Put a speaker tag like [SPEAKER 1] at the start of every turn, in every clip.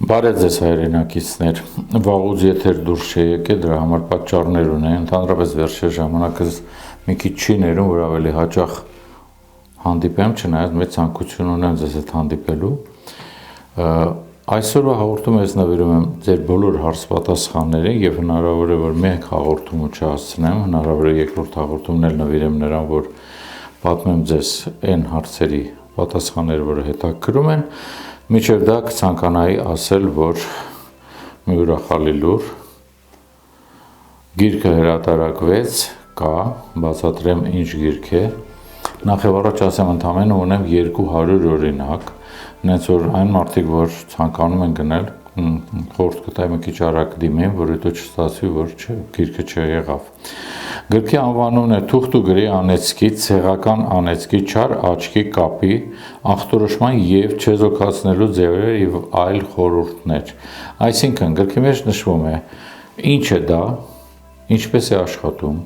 [SPEAKER 1] Բարև ձեզ հայրենակիցներ, վաղուց եթեր դուրս չէ եկել, դրա համար պատճառներ ունեն, ընդհանրապես վերջերս ժամանակս մի քիչ չի ներում, որ ավելի հաճախ հանդիպեմ, չնայած մեծ ցանկություն ունեմ ձեզ հետ հանդիպելու։ Այսօրվա հաղորդումը ես նվիրում եմ ձեր բոլոր հարց-պատասխաններին եւ հնարավոր է որ մեկ հաղորդումը չհասցնեմ, հնարավոր է երկրորդ հաղորդումն էլ նվիրեմ նրան, որ պատմեմ ձեզ այն հարցերի պատասխանները, որը հետաքրքրում են։ Մինչև դա կցանկանայի ասել, որ մի ուրախալի լուր գիրքը հրատարակվեց, կա, բացատրեմ ինչ գիրք է։ Նախ եւ առաջ ասեմ, ընդամենը ունեմ 200 օրինակ, նենց որ այն մարդիկ, որ ցանկանում են գնել, խորհուրդ կտայի մի քիչ արագ դիմեն, որ հետո չստացվի, որ գիրքը չեղավ։ Գրքի անվանումն է Թուղթ ու գրի անեծքի, ցեղական անեծքի, չար աչքի կապի, ախտորոշման եւ չեզոքացնելու ձևեր եւ այլ խորհուրդներ։ Այսինքն գրքի մեջ նշվում է ինչ է դա, ինչպես է աշխատում,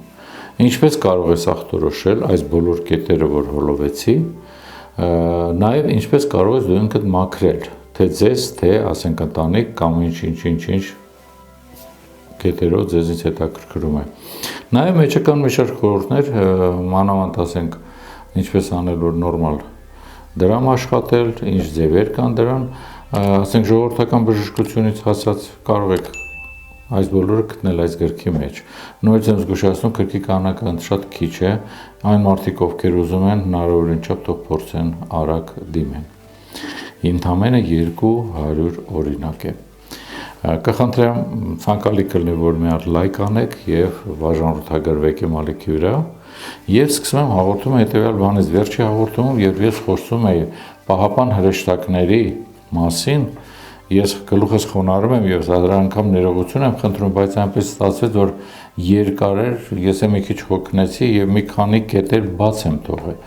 [SPEAKER 1] ինչպես կարող ես ախտորոշել այս բոլոր կետերը, որ հոլովեցի, նաեւ ինչպես կարող ես դու ինքդ մաքրել, թե ձեզ, թե ասենք ընտանիք կամ ինչ կետերով ձեզից հետաքրքրում է։ Նաև մեջը կան մի շարք խորհուրդներ, մանավանդ ասենք ինչպես անել որ նորմալ դրամ աշխատել, ինչ ձևեր կան դրան, ասենք ժողովրդական բժշկությունից հասած կարող եք այս բոլորը գտնել այս գրքի մեջ։ Նույնիսկ եմ զգուշացնում գրքի քանակը շատ քիչ է, այն մարդիկ ովքեր ուզում են հնարավորին չափ թող փորձեն արագ դիմեն։ Ընդամենը 200 օրինակ է։ Կխնդրեմ ցանկալի կլինի որ մի հատ լայք անեք եւ բաժանորդագրվեք իմ ալիքի վրա եւ սկսում եմ հաղորդումը հետեւյալ բանից վերջի հաղորդումում եւ ես խոսում եի պահապան հրեշտակների մասին ես գլուխս խոնարհում եմ եւ դրա անգամ ներողություն եմ խնդրում բայց այնպես ստացվեց որ երկար էր ես մի քիչ հոգնեցի եւ մի քանի կետեր բաց եմ թողել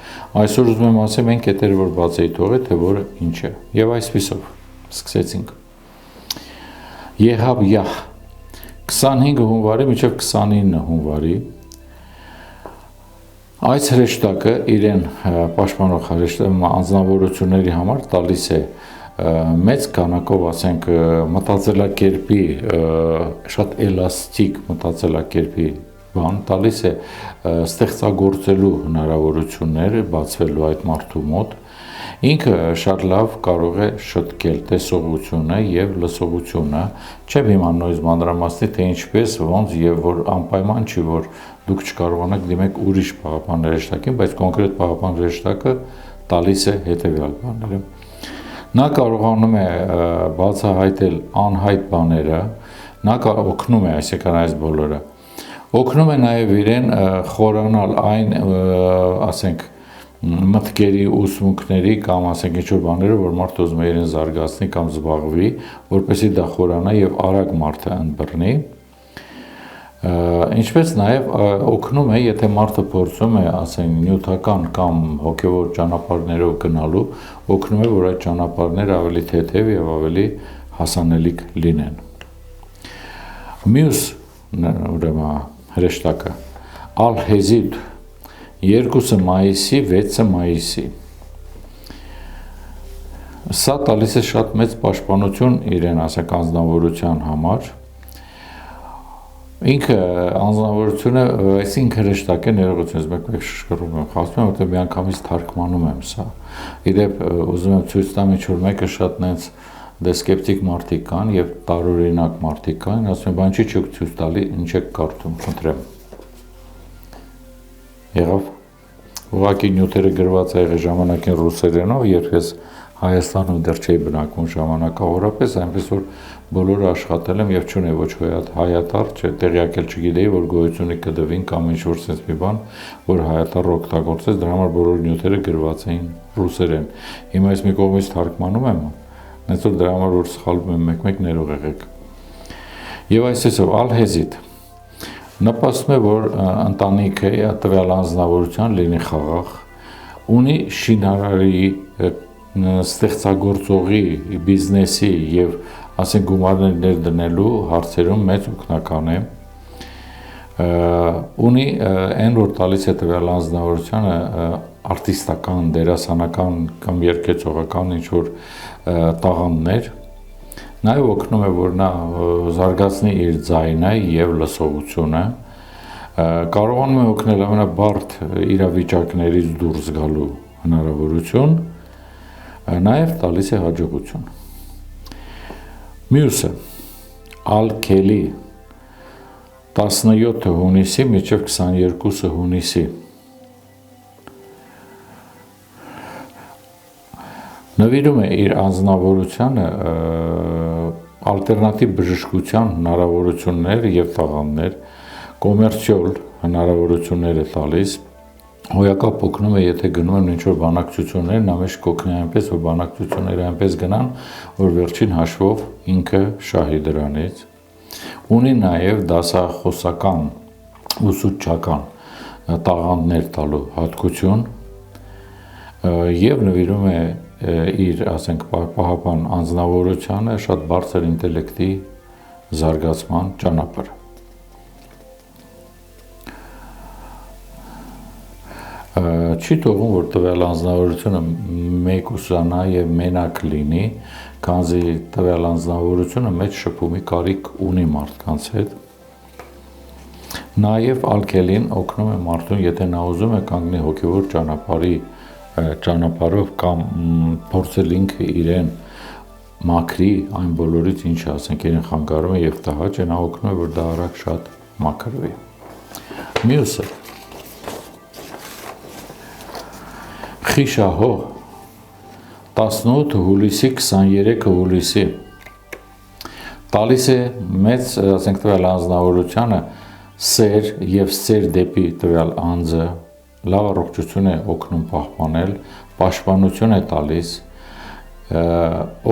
[SPEAKER 1] այսօր ուզում եմ ասեմ այն կետերը որ բաց էի թողել թե որը ինչ է եւ այսպիսով սկսեցինք Եղավ Յահ 25 հունվարի մինչև 29 հունվարի այս հրեշտակը իրեն պաշտպանող անձնավորությունների համար տալիս է մեծ քանակով ասենք մտածելակերպի շատ էլաստիկ մտածելակերպի բան տալիս է ստեղծագործելու հնարավորություններ բացվելու այդ մարդու մոտ Ինքը շատ լավ կարող է շտկել տեսողությունը եւ լսողությունը, չեմ հիմա նույնիսկ մանրամասնի թե ինչպես, ոնց եւ որ անպայման չի որ դուք չկարողանաք դիմեք ուրիշ պահապան հրեշտակին, բայց կոնկրետ պահապան հրեշտակը տալիս է հետեւյալ բաները։ Նա կարողանում է բացահայտել անհայտ բաները, նա օգնում է այսինքն այս բոլորը։ Օգնում է նաեւ իրեն խորանալ այն, ասենք մտքերի ուսմունքների կամ ասենք ինչ-որ բաները, որ մարդը ուզում է իրեն զարգացնի կամ զբաղվի, որպեսզի դա խորանա եւ արագ մարդը ընբռնի։ Ինչպես նաեւ օգնում է, եթե մարդը փորձում է, ասենք նյութական կամ հոգեվոր ճանապարհներով գնալու, օգնում է, որ այդ ճանապարհները ավելի թեթև եւ ավելի հասանելիք լինեն։ Մյուս ուրեմն հրեշտակը Ալ-Հեզիդ 2 մայիսի, 6 մայիսի։ Սա տալիս է շատ մեծ պաշտպանություն իրեն ասենք անձնավորության համար։ Ինքը անձնավորությունը, այսինքն հրեշտակ է ներողությունից մեկ շշկռում եմ, խաղացում եմ, որտեղ միանգամից թարգմանում եմ սա։ Իդեպ ուզում եմ ցույց տամ ինչ-որ մեկը շատ նենց դեսկեպտիկ մարդիկ կան եւ տարօրինակ մարդիկ կան, ասում են, բան չի ցույց տալի, ինչ եք կարդում, խնդրեմ։ Եղավ ուղղակի նյութերը գրված է եղել ժամանակին ռուսերենով, երբ ես Հայաստանում դեռ չէի բնակվում ժամանակավորապես, այնպես որ բոլորը աշխատել եմ եւ չունեի ոչ հայատար, տեղյակել չգիտեի, որ գոյությունը կդվին կամ ինչ-որ sense մի բան, որ հայատարը օգտագործես, դրա համար բոլոր նյութերը գրված էին ռուսերեն։ Հիմա ես մի կողմից թարգմանում եմ, այնց որ դրա համար որ սխալվում եմ մեկ-մեկ ներող եղեք։ Եվ այսպեսով Ալ-Հեզիդ նպաստում է, որ ընտանիքը տվյալ անձնավորության լինի խաղաղ, ունի շինարարի, ստեղծագործողի, բիզնեսի եւ ասենք գումարներ ներդնելու հարցերում մեծ օգնական է, ունի այն որ տալիս է տվյալ անձնավորությանը արտիստական, դերասանական կամ երգեցողական ինչ որ տաղանդներ Նաև օգնում է, որ նա զարգացնի իր ձայնը եւ լսողությունը, կարողանում է օգնել ամենաբարդ իրավիճակներից դուրս գալու հնարավորություն, նաև տալիս է հաջողություն։ Մյուսը Ալ-Քելի 17 հունիսի մինչև 22 հունիսի նվիրում է իր անձնավորությանը ալտերնատիվ բժշկության հնարավորություններ եւ տաղանդներ, կոմերցիոլ հնարավորություններ է տալիս, հոյակապ օգնում է, եթե գնում են ինչ-որ բանակցություններ, նա մեզ կօգնի այնպես, որ բանակցությունները այնպես գնան, որ վերջին հաշվով ինքը շահի դրանից, ունի նաև դասախոսական, ուսուցչական տաղանդներ տալու հատկություն եւ նվիրում է իր, ասենք, պահապան անձնավորությանը շատ բարձր ինտելեկտի զարգացման ճանապարհ։ Չի թողում, որ տվյալ անձնավորությունը մեկ ուսանա եւ մենակ լինի, քանզի տվյալ անձնավորությունը մեծ շփումի կարիք ունի մարդկանց հետ։ Նաեւ Ալ-Քելին օգնում է մարդուն, եթե նա ուզում է կանգնի հոգեվոր ճանապարհով կամ փորձել ինքը իրեն մաքրի այն բոլորից, ինչ ասենք, իրեն խանգարում է եւ տհաճ է, նա օգնում է, որ դա արագ շատ մաքրվի։ Մյուսը Խիշահող 18 հուլիսի 23 հուլիսի տալիս է մեծ, ասենք, տվյալ անձնավորությանը սեր եւ սեր դեպի տվյալ անձը, լավ առողջություն է օգնում պահպանել, պաշտպանություն է տալիս,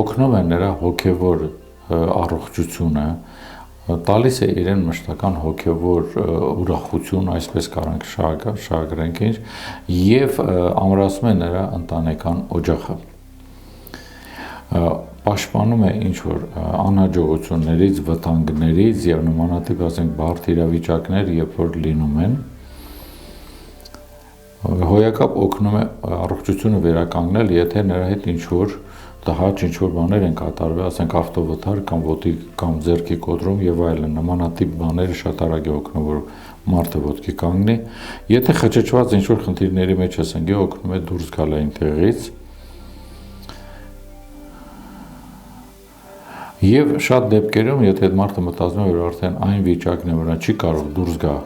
[SPEAKER 1] օգնում է նրա հոգևոր առողջությունը, տալիս է իրեն մշտական հոգևոր ուրախություն, այսպես կարանք շահագրենք ինչ, եւ ամրացնում է նրա ընտանեկան օջախը։ Պաշտպանում է ինչ-որ անհաջողություններից, վտանգներից եւ նմանատիպ, ասենք, բարդ իրավիճակներ, երբ որ լինում են, հոյակապ օգնում է առողջությունը վերականգնել, եթե նրա հետ ինչ-որ տհաճ ինչ-որ բաներ են կատարվել, ասենք ավտովթար կամ ոտքի կամ ձեռքի կոտրում եւ այլն, նմանատիպ բաները շատ արագ է օգնում, որ մարդը ոտքի կանգնի, եթե խճճված ինչ-որ խնդիրների մեջ է ընկել, օգնում է դուրս գալ այն տեղից։ Եվ շատ դեպքերում, եթե այդ մարդը մտածում է, որ արդեն այն վիճակն է, որ նա չի կարող դուրս գա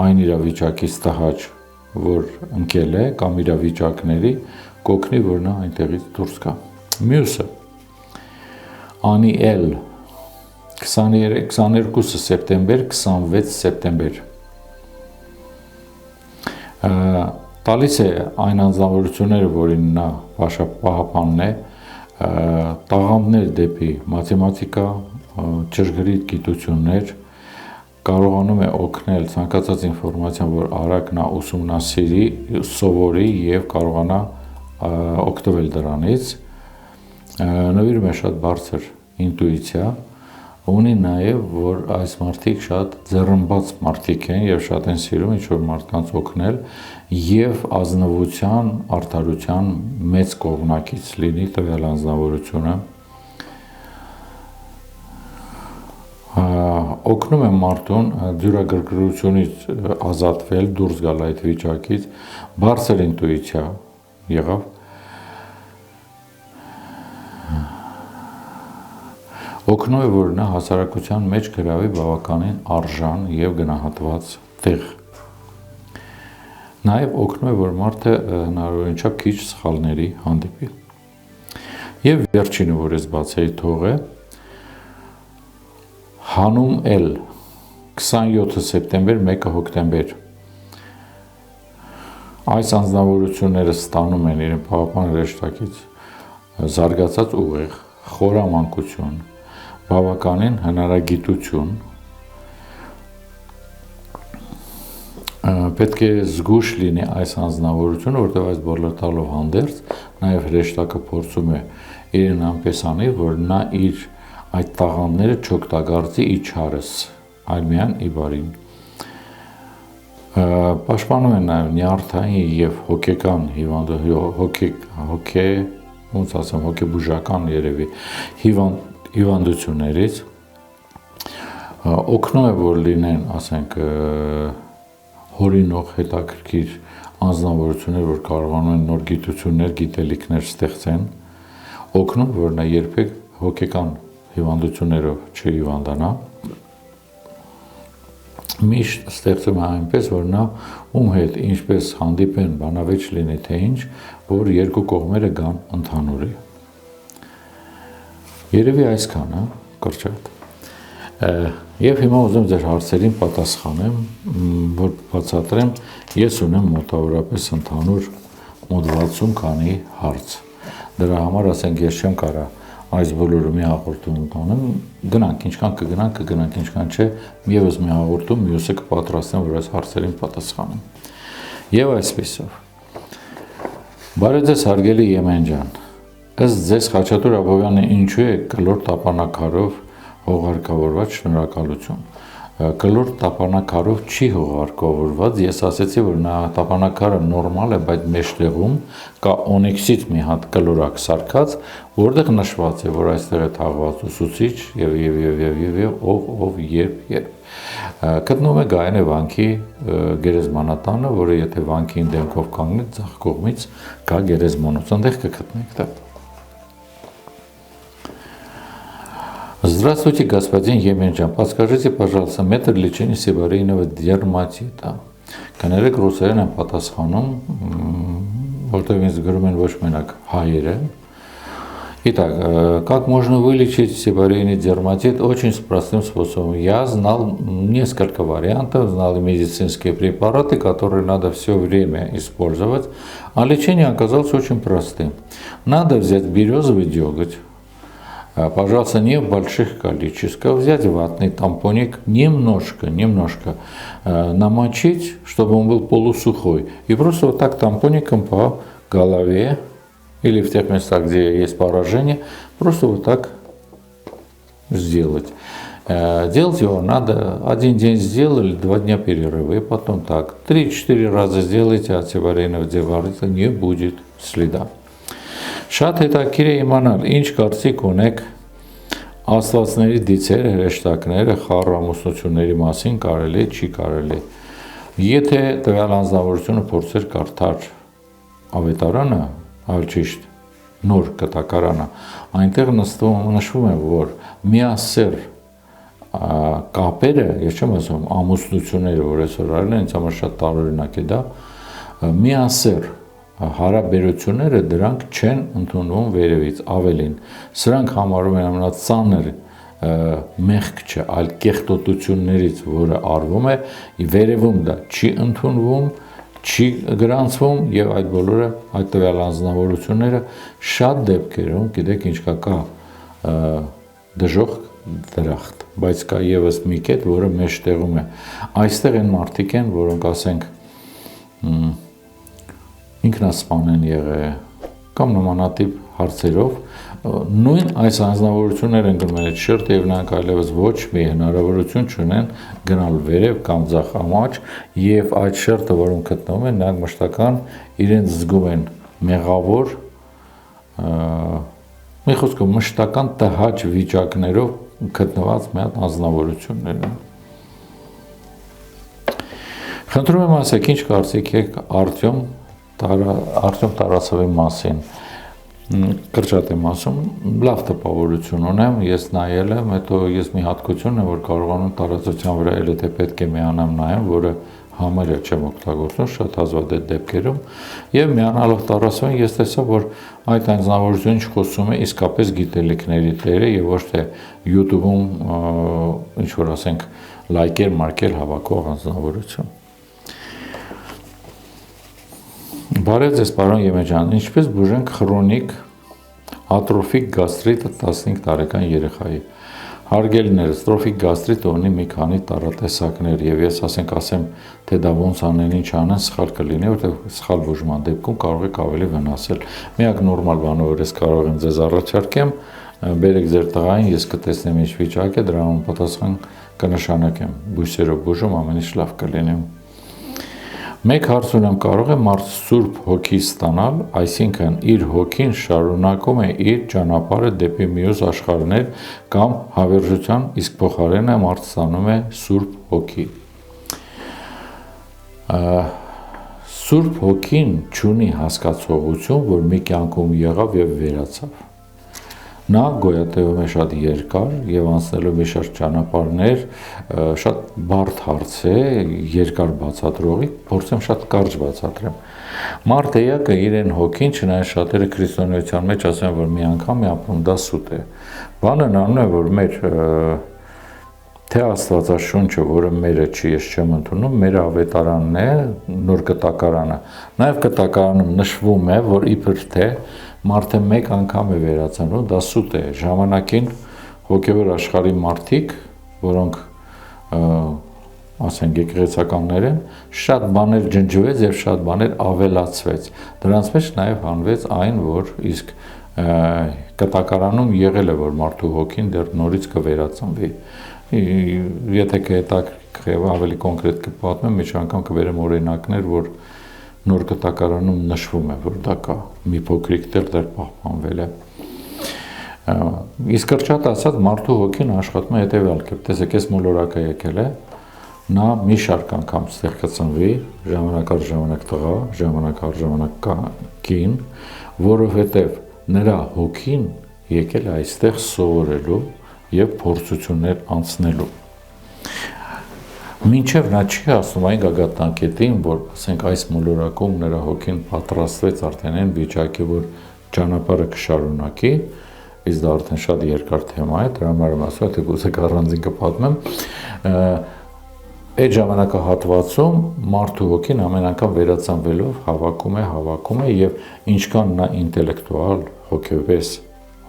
[SPEAKER 1] այն իրավիճակից տհաճ, որ ընկել է, կամ իրավիճակների, կօգնի, որ նա այնտեղից դուրս գա։ Մյուսը Անիել 22 սեպտեմբեր, 26 սեպտեմբեր տալիս է այն անձնավորությունները, որին նա պահապանն է, տաղանդներ դեպի մաթեմատիկա, ճշգրիտ գիտություններ, կարողանում է օգնել ցանկացած ինֆորմացիան, որ արագ նա ուսումնասիրի, սովորի եւ կարողանա օգտվել դրանից, նվիրում է շատ բարձր ինտուիցիա, ունի նաեւ, որ այս մարդիկ շատ ձեռնբաց մարդիկ են եւ շատ են սիրում ինչ-որ մարդկանց օգնել եւ ազնվության, արդարության մեծ կողմնակից լինի տվյալ անձնավորությունը, օգնում է մարդուն դյուրագրգռությունից ազատվել, դուրս գալ այդ վիճակից, բարձր ինտուիցիա եղավ, օգնում է, որ նա հասարակության մեջ գրավի բավականին արժան եւ գնահատված տեղ։ Նաեւ օգնում է, որ մարդը հնարավորինչափ քիչ սխալների հանդիպի։ Եվ վերջինը, որ ես բացեի թողը, Հանում Էլ 27 սեպտեմբեր, 1 հոկտեմբեր այս անձնավորությունները ստանում են իրեն պահապան հրեշտակից զարգացած ուղեղ, խորամանկություն, բավականին հնարագիտություն, պետք է զգուշ լինի այս անձնավորությունը, որտեղ այս բոլոր տալով հանդերձ, նաև հրեշտակը փորձում է իրեն այնպես անի, որ նա իր այդ տաղանդները չօգտագործի ի չարս, այլ միայն ի բարին։ Պաշտպանում են նաև նյարդային եւ հոգեկան հոգեբուժական երևի հիվանդություններից, օգնում է, որ լինեն, ասենք, հորինող հետաքրքիր անձնավորություններ, որ կարողանում են նոր գիտություններ, գիտելիքներ ստեղծեն, օգնում, որ նա երբեք հոգեկան հիվանդություններով չհիվանդանա, միշտ ստեղծում է այնպես, որ նա ում հետ ինչպես հանդիպեն, բանավեճ լինի թե ինչ, որ երկու կողմերը գան ընդհանուրի։ Երևի այսքանը, կրճատ։ Եվ հիմա ուզում ձեր հարցերին պատասխանեմ, որ բացատրեմ, ես ունեմ մոտավորապես ընդհանուր մոտ 60 քանի հարց։ Դրա համար, ասենք, ես չեմ կարող այս բոլորը մի հաղորդում ունենամ, գնանք, ինչքան կգնանք, ինչքան չէ, ևս մի հաղորդում, մյուսը կպատրաստեմ, որ այս հարցերին պատասխանեմ։ Եվ այսպիսով։ Բարև ձեզ, հարգելի Եմեն ջան։ Ըստ ձեզ Խաչատուր Աբովյանը ինչու է կլոր տապանակարով հողարկավորված, շնորհակալություն։ Կլոր տապանակարով չի հողարկավորված, ես ասեցի, որ նա տապանակարը նորմալ է, բայց մեջտեղում կա օնիքսից մի հատ կլորակ սարքած, որտեղ նշված է, որ այստեղ է թաղված ուսուցիչ եւ ով երբ։ Գտնվում է Գայանի վանքի գերեզմանատանը, որը եթե վանքին դեմքով կանգնեք, ձախ կողմից կա գերեզմանոց, այնտեղ կգտնեք դա։ Здравствуйте, господин Еменджан. Подскажите, пожалуйста, метод лечения сибарейного дерматита. Կներեք ռուսերեն եմ պատասխանում, որտեղ ինձ գրում են ոչ մենակ հայերը։ Итак, как можно вылечить сибарейный дерматит? Очень с простым способом. Я знал несколько вариантов, знал медицинские препараты, которые надо все время использовать, а лечение оказалось очень простым. Надо взять березовый деготь. Пожалуйста, не в больших количествах, взять ватный тампоник, немножко намочить, чтобы он был полусухой, и просто вот так тампоником по голове или в тех местах, где есть поражение, просто вот так сделать. Делать его надо, один день сделали, 2 дня перерыва, и потом так, 3-4 раза сделайте, от сибарейного дерматита не будет следа. Շատ հետաքրքիր է իմանալ, ինչ կարծիք ունեք աստվածների դիցերը, հրեշտակները, խառը ամուսնությունների մասին կարելի է, չի կարելի։ Եթե տվյալ անձնավորությունը փորձեր կարդալ ավետարանը, այլ ճիշտ, նոր կտակարանը, այնտեղ նշվում է, որ միասեռ կապերը, ես չեմ ասում ամուսնությունները, որ այսօր արել են, ինձ համար շատ տարօրինակ է դա, միասեռ հարաբերությունները դրանք չեն ընդունվում վերևից, ավելին։ Սրանք համարում են ամենածանր մեղք չէ, այլ կեղտոտություններից, որը արվում է, վերևում դա չի ընդունվում, չի գրանցվում եւ այդ բոլորը, այդ տվյալ անձնավորությունները շատ դեպքերում, գիտեք ինչ կա դժոխք դրախտ, բայց կա եւս մի կետ, որը մեջտեղում է։ Այստեղ են մարդիկ են, որոնք ասենք ինքնասպան են եղել կամ նմանատիպ հարցերով, նույն այս անձնավորություններ են գնում այդ շերտը եւ նրանք այլևս ոչ մի հնարավորություն չունեն գնալ վերև կամ ձախ ամաչ եւ այդ շերտը, որում գտնվում են, նրանք մշտական իրենց զգում են մեղավոր, մի խոսքով մշտական տհաճ վիճակներով գտնված մի հատ անձնավորություններ են։ Խնդրում եմ ասեք, ինչ կարծիք եք Արտյոմ Տարասովի մասին, կրճատ եմ ասում, լավ տպավորություն ունեմ, ես նայել եմ, հետո ես մի հատկություն եմ, որ կարողանում տարածության վրա էլ եթե պետք է միանամ նայեմ, որը համարյա չեմ օգտագործում, շատ հազվադեպ դեպքերում, եւ միանալով Տարասովին ես տեսա, որ այդ անձնավորությունը խոսում է իսկապես գիտելիքների տերը եւ ոչ թե YouTube-ում ինչ որ ասենք լայքեր, մարկեր հավաքող անձնավորություն։ Բարև ձեզ, պարոն Եմեջան, ինչպես բուժենք խրոնիկ ատրոֆիկ գաստրիտը 15 տարեկան երեխայի։ Հարգելիներս, տրոֆիկ գաստրիտը ունի մի քանի տարատեսակներ եւ ես ասեմ, թե դա ոնց անեն, ինչ անեն, սխալ կլինի, որտեղ սխալ բուժման դեպքում կարող եք ավելի վնասել։ Միակ նորմալ բանը, որ ես կարող եմ ձեզ առաջարկեմ, բերեք ձեր տղային, ես կտեսնեմ ինչ վիճակ է, դրա պատասխան կնշանակեմ։ Բույսերով բուժում ամեն ինչ լավ կլինի։ Մեկ հարց ունեմ, կարող է մարդ Սուրբ Հոգի ստանալ, այսինքն իր հոգին շարունակում է իր ճանապարհը դեպի մյուս աշխարհներ կամ հավերժության, իսկ փոխարենը մարդ ստանում է Սուրբ Հոգի։ Սուրբ Հոգին չունի հասկացողություն, որ մի կյանքում եղավ եւ վերացավ։ Նա գոյատևում է շատ երկար եւ անցնելով մի շարք ճանապարհներ, շատ բարդ հարց է, երկար բացատրողի, փորձեմ շատ կարճ բացատրեմ։ Մարդ էակը իրեն հոգին, չնայած շատերը քրիստոնեության մեջ ասեն, որ մի անգամ է ապրում, դա սուտ է։ Բանը նա է, որ մեր թե Աստվածաշունչը, որը մերը չի, ես չեմ ընդունում, մեր ավետարանն է, նոր կտակարանը։ Նաև կտակարանում նշվում է, որ իբր թե մարդը մեկ անգամ է վերացնում, դա սուտ է։ Ժամանակին հոգևոր աշխարհի մարդիկ, որոնք ասենք եկեղեցականներ են, շատ բաներ ջնջվեց եւ շատ բաներ ավելացվեց։ Դրանց մեջ նաև հանվեց այն, որ իսկ կտակարանում եղել է, որ մարդու հոգին դեռ նորից կվերածնվի։ Եթե կհետաքրքրի ավելի կոնկրետ կպատմեմ, մի անգամ կվերեմ օրինակներ, որ նոր կտակարանում նշվում է, որ դա կա, մի փոքրիկ դեռ պահպանվել է։ Իսկ կրճատ ասած, մարդու հոգին աշխատում է հետևյալ կերպ, տեսեք, այս մոլորակը եկել է, նա մի շարք անգամ ստեղ կծնվի, ժամանակ առ ժամանակ տղա, ժամանակ առ ժամանակ կին, որովհետև նրա հոգին եկել է այստեղ սովորելու եւ փորձություններ անցնելու։ Մինչև նա չի ասում այն գագաթնակետին, որ ասենք այս մոլորակում նրա հոգին պատրաստվեց արդեն այն վիճակի, որ ճանապարհը կշարունակի, իսկ դա արդեն շատ երկար թեմա է, դրա համար եմ ասում, թե կուզեք առանձին կպատմեմ, այդ ժամանակահատվածում մարդու հոգին ամեն անգամ վերածնվելով հավաքում է եւ ինչքան նա ինտելեկտուալ, հոգեվես,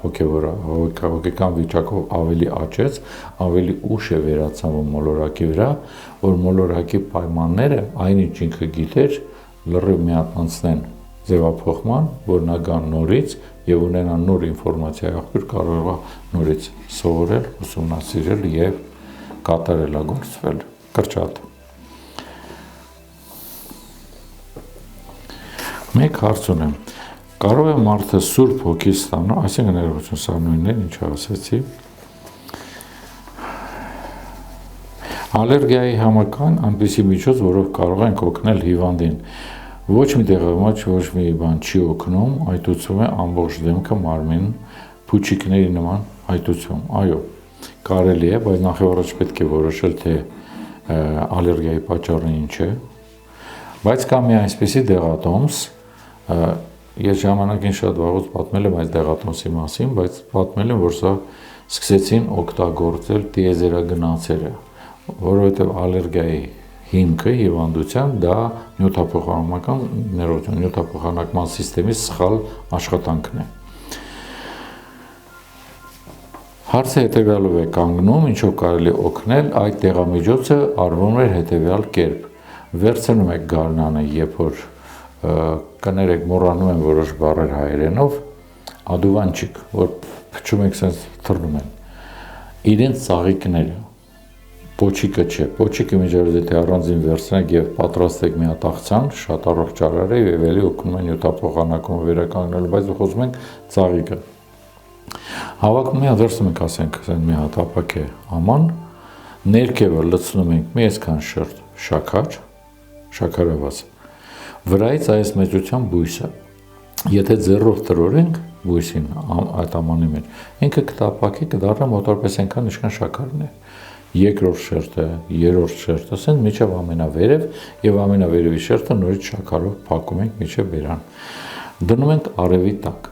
[SPEAKER 1] հոգեկան վիճակով ավելի աճեց, ավելի ուշ է վերածնվում մոլորակի վրա, որ մոլորակի պայմանները այնինչ ինքը գիտեր լրիվ միատնցնեն ձևափոխման, որ նա գա նորից եւ ունենա նոր ինֆորմացիա աղբյուր, կարող է նորից սովորել, ուսումնասիրել եւ կատարելագործվել։ Կրճատ։ Մեկ հարց ունեմ, կարող է մարդը Սուրբ Հոգի ստանալ, այսինքն ներողություն, սա նույնն է, ինչ ասեցի։ Ալերգիայի համական այնպիսի միջոց, որով կարող ենք օգնել հիվանդին։ Ոչ մի դեղամաչ, ոչ մի բան չի օգնում, այտուցում է ամբողջ դեմքը, մարմին, փուչիկների նման այտուցում։ Այո, կարելի է, բայց նախ-առաջ պետք է որոշել, թե ալերգիայի պատճառը ինչ է, բայց կա մի այսպիսի դեղատոմս, ես ժամանակին շատ վաղուց պատմել եմ այս դեղատոմսի մասին, բայց պատմել եմ, որ սա սկսեցին օգտագործել տիեզերագնացերը, որովհետև ալերգիայի հիմքը հիվանդության դա նյութափոխանակման սիստեմի սխալ աշխատանքն է։ Հարցը հետևյալով է կանգնում, ինչով կարելի օգնել, այդ դեղամիջոցը արվում էր հետևյալ կերպ։ Վերցնում եք գարնանը, երբ որ կներեք մոռանում են որոշ բառեր հայերենով, ադուվանչիկ, որ փչում եք sense թռնում են։ Իրենց ծաղիկները, պոչիկը չէ, պոչիկը միջավայր եթե առանձին վերցնեք եւ պատրաստեք մի հատ աղցան, շատ առողջ արար է եւ էլի օգնում է նյութափոխանակումը վերականգնելու, բայց խոսում ենք ծաղիկը։ Հավաքում մի վերցնում ենք, ասենք, մի հատ ապակե աման, ներքևը լցնում ենք մի այսքան շերտ շաքար, շաքարավազ, վրայից այս մեծության բույսը, եթե ձեռով տրորենք բույսին այդ ամանի մեջ, ինքը կտապակի կդառնա մոտորպես այնքան ինչքան շաքարն է, երկրորդ շերտը, երրորդ շերտը, ասենք միջև ամենավերև եւ ամենավերևի շերտը նորից շաքարով փակում ենք միջև բերան, դնում ենք արևի տակ,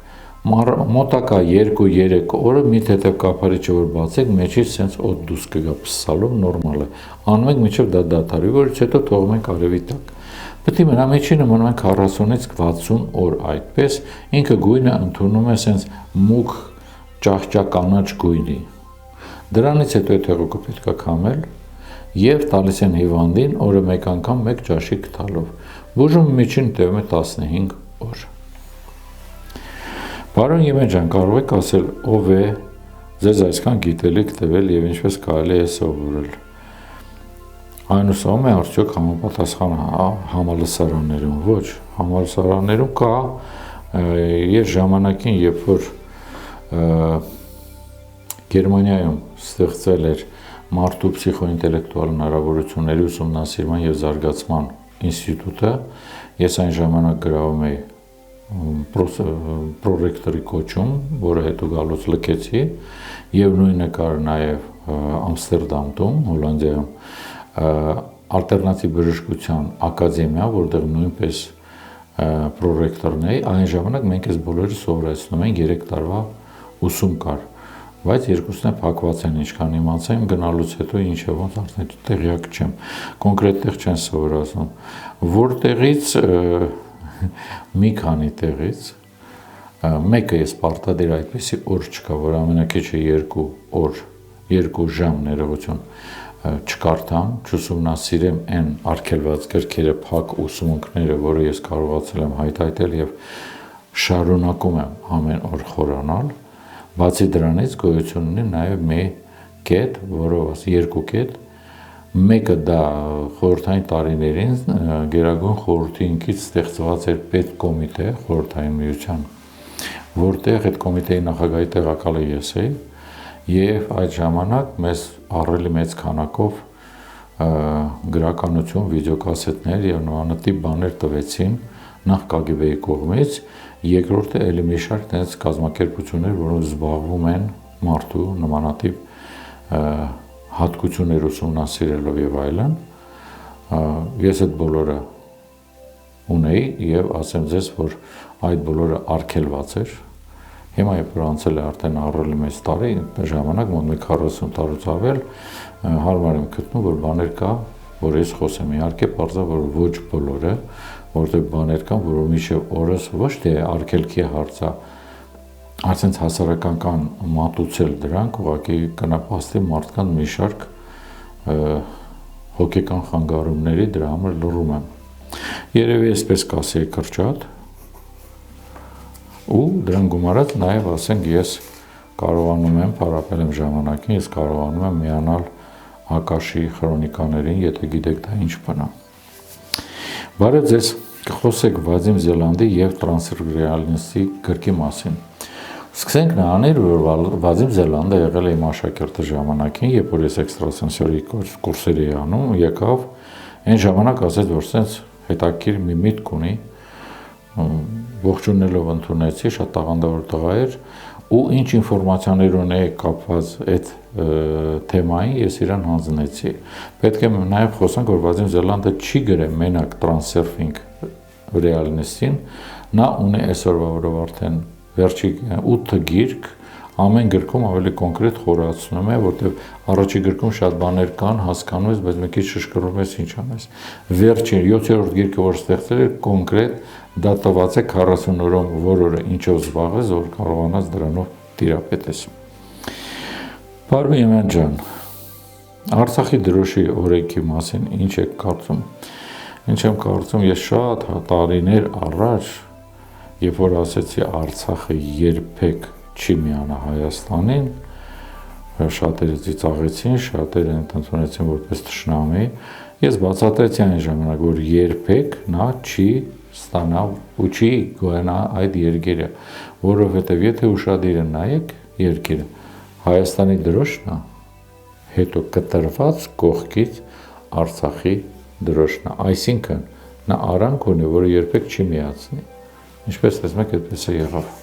[SPEAKER 1] մոտակա 2-3 օրը մի թեթև կափարիչը որ բացեք, մեջից sense օդ դուրս կգա փսալով նորմալ է։ Անում ենք մինչև դա դադարի, որից հետո թողում ենք արևի տակ։ Պետք է մնա մեջինը մնում ենք 40-ից 60 օր այդպես, ինքը գույնը ընդունում է sense մուգ ճահճականաչ գույնի։ Դրանից հետո այդ հեղուկը պետք է քամել եւ տալիս են հիվանդին օրը մեկ անգամ 1 ճաշիկ տալով։ Բուժումը միջին տևում է 15 օր։ Պարոն Եմեջան, կարող եք ասել, ով է ձեզ այսքան գիտելիք տվել եւ ինչպես կարելի է սովորել։ Այն ուսանում է արդյոք համապատասխան համալսարաններում, ոչ, համալսարաններում կա ես ժամանակին, երբ որ Գերմանիայում ստեղծել էր մարդու փսիխոինտելեկտուալ հնարավորությունների ուսումնասիրման և զարգացման ինստիտուտը, ես այն ժամանակ գրավում էի պրոռեկտորի կոչում, որը հետո գալուց լքեցի, և նույնը կար նաև Ամստերդամում, Հոլանդիայում, ալտերնատիվ բժշկության ակադեմիա, որտեղ նույնպես պրոռեկտորն էի, այն ժամանակ մենք այս բոլորը սովորեցնում ենք 3 տարվա ուսում կար, բայց երկուսն է փակված են, ինչքան իմացա իմ գնալուց հետո ինչ է ոնց արդեն տեղյակ չեմ, կոնկրետ տեղ չեն սովորացնում, որտեղից մի քանի տեղից, մեկը ես պարտադիր այդպիսի օր չկա, որ ամենակիչը 2 օր, 2 ժամ ներողություն չկարդամ, չուսումնասիրեմ այն արգելված գրքերը, փակ ուսմունքները, որը ես կարողացել եմ հայթայթել և շարունակում եմ ամեն օր խորանալ, բացի դրանից գոյություն ունի նաև մի կետ, որով 2 կետ, մեկը դա խորհրդային տարիներին Գերագույն խորհրդի ինքից ստեղծված էր պետկոմիտե խորհրդային միության, որտեղ այդ կոմիտեի նախագահի տեղակալը ես էի, և այդ ժամանակ մեզ առելի մեծ քանակով գրականություն, վիդեոկասետներ և նմանատիպ բաներ տվեցին նախ ԿԳԲ-ի կողմից, երկրորդը էլի մի շարք տենց կազմակերպություններ, որոնք զբաղվում են մարդու նմանատիպ հատկություններ ուսումնասիրելով և այլն, ես այդ բոլորը ունեի և ասեմ ձեզ, որ այդ բոլորը արգելված էր, հիմա երբ որ անցել է արդեն առելի մեծ տարի, ժամանակ մոտ մի 40 տարուց ավել, հարմար եմ գտնում, որ բաներ կա, որ ես խոսեմ, իհարկե պարզա, որ ոչ բոլորը, որտեղ բաներ կան, որ մինչև օրս ոչ թե արգելքի հարցա, արդեն հասարակական կան մատուցել դրանք, ուղղակի կնպաստի մարդկանց մի շարք հոգեկան խանգարումների, դրա համար լռում եմ։ Երևի այսպես կասեի կրճատ, ու դրան գումարած նաև ասենք ես կարողանում եմ, պարապել եմ ժամանակին, ես կարողանում եմ միանալ Ակաշի խրոնիկաներին, եթե գիտեք դա ինչ բան է։ Բարև ձեզ, կխոսենք Վադիմ Զելանդի և տրանսրեալիստի գրքի մասին։ Սկսենք նրանից, որ Վադիմ Զելանդը եղել է իմ աշակերտը ժամանակին, երբ որ ես էքստրասենսորի կուրսեր էի անում, եկավ, այն ժամանակ ասեց, որ սենց հետաքրքիր մի միտք ունի, ողջունելով ընդունեցի, շատ տաղանդավոր տղա էր, ու ինչ ինֆորմացիաներ ունեի կապված այդ թեմային, ես իրան հանձնեցի։ Պետք է նաև խոսանք, որ Վադիմ Զելանդը չի գրել մենակ տրանսերֆինգ ռեալիստին, նա ունի այսօրվա օրով արդեն վերջի 8 գիրք, ամեն գրքում ավելի կոնկրետ խորացնում է, որտեղ առաջի գրքում շատ բաներ կան, հասկանում ես, բայց մի քիչ շշկռում ես ինչ անես։ Վերջին 7-րդ գիրքը, որ ստեղծել է, կոնկրետ դա տված է 40 օրում, որ օրը ինչով զբաղվես, որ կարողանաս դրանով տիրապետես։ Բարի Էմեն ջան, Արցախի դրոշի օրենքի մասին ինչ եք կարծում։ Ինչ եմ կարծում, ես շատ տարիներ առաջ, երբ որ ասեցի Արցախը երբեք չի միանա Հայաստանին, շատերը ծիծաղեցին, շատերը ընդունեցին որպես թշնամի, ես բացատրեցի այն ժամանակ, որ երբեք նա չի ստանա ու չի գոյանա այդ երկիրը, որովհետև եթե ուշադիր նայեք երկիրը, Հայաստանի դրոշն է, հետո կտրված կողքից Արցախի դրոշն է, այսինքն նա արանք ունի, որը երբեք չի միացնի, ինչպես տեսնում եք, այդպես է եղավ։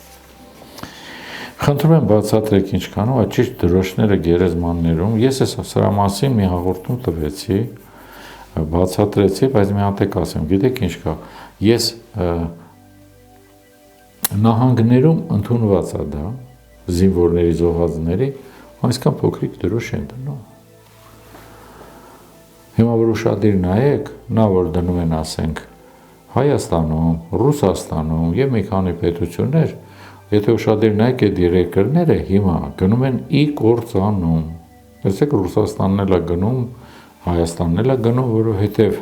[SPEAKER 1] Խնդրում եմ բացատրեք ինչքանով այդ ճիշտ դրոշները գերեզմաններում, ես ես սրա մասին մի հաղորդում տվեցի, բացատրեցի, բայց մի հատ եք ասեմ, գիտեք ինչ կա, ես նահանգներում ընդունված է դա, զինվորների զոհվածների, այսքան փոքրիկ դրոշ են դնում։ Հիմա որ ուշադիր նայեք, նա որ դնում են ասենք Հայաստանում, Ռուսաստանում և մի քանի պետություններ, եթե ուշադիր նայեք այդ երկրները հիմա գնում են ի կործանում, տեսեք Ռուսաստանն էլ է գնում, Հայաստանն էլ է գնում, որովհետև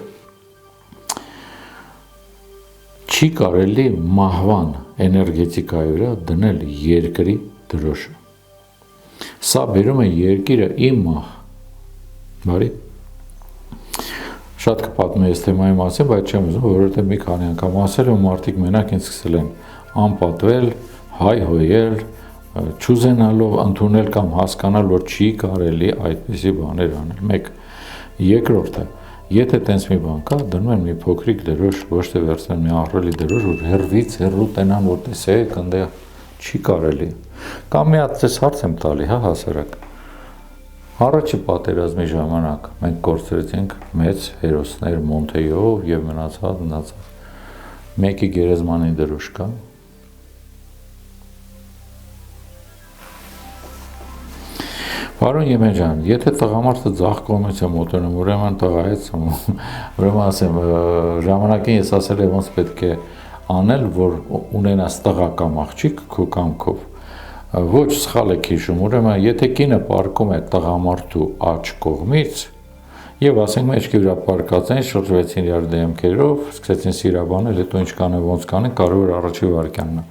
[SPEAKER 1] չի կարելի մահվան էներգետիկայի վրա դնել երկրի դրոշը։ Սա բերում է երկիրը ի մահ, բարի։ շատ կպատմի այս թեմայի մասին, բայց չեմ ուզում, որովհետև մի քանի անգամ ասել եմ, մարդիկ մենակ ինձ սկսել են անպատվել, հայհոյել, չուզենալով ընդունել կամ հասկանալ, որ չի կարելի այդպիսի բաներ անել։ Մեկ, երկրորդը, եթե տենց մի բան կա, դնում են մի փոքրիկ դրոշ, ոչ թե վերցնեն մի ահռելի դրոշ, որ հեռվից հեռու տենան, որ տեսեք, այնտեղ չի կարելի։ Կամ մի հատ ձեզ հարց եմ տալի, հա, հասարակ։ Առաջի պատերազմի ժամանակ մենք կորցրեցինք մեծ հերոսներ Մոնթեյով եւ մնացած։ Մեկի գերեզմանի դրոշ կա։ Պարոն Եմեջան, եթե տղամարդը ձախ կողմից է մոտենում, ուրեմն տղայից, ուրեմն ասեմ, ժամանակին ես ասել եմ ոնց պետք է անել, որ ունենաս տղա կամ աղջիկ քո կամքով։ Ոչ սխալ եք հիշում, ուրեմն եթե կինը պարկում է տղամարդու աջ կողմից, եւ ասենք մեջքի վրա պարկած են, շրջվեցին իրար դեմքերով, սկսեցին սիրաբանել, հետո ինչ կանեն, ոնց կանեն, կարող է առաջի վարքյանն է։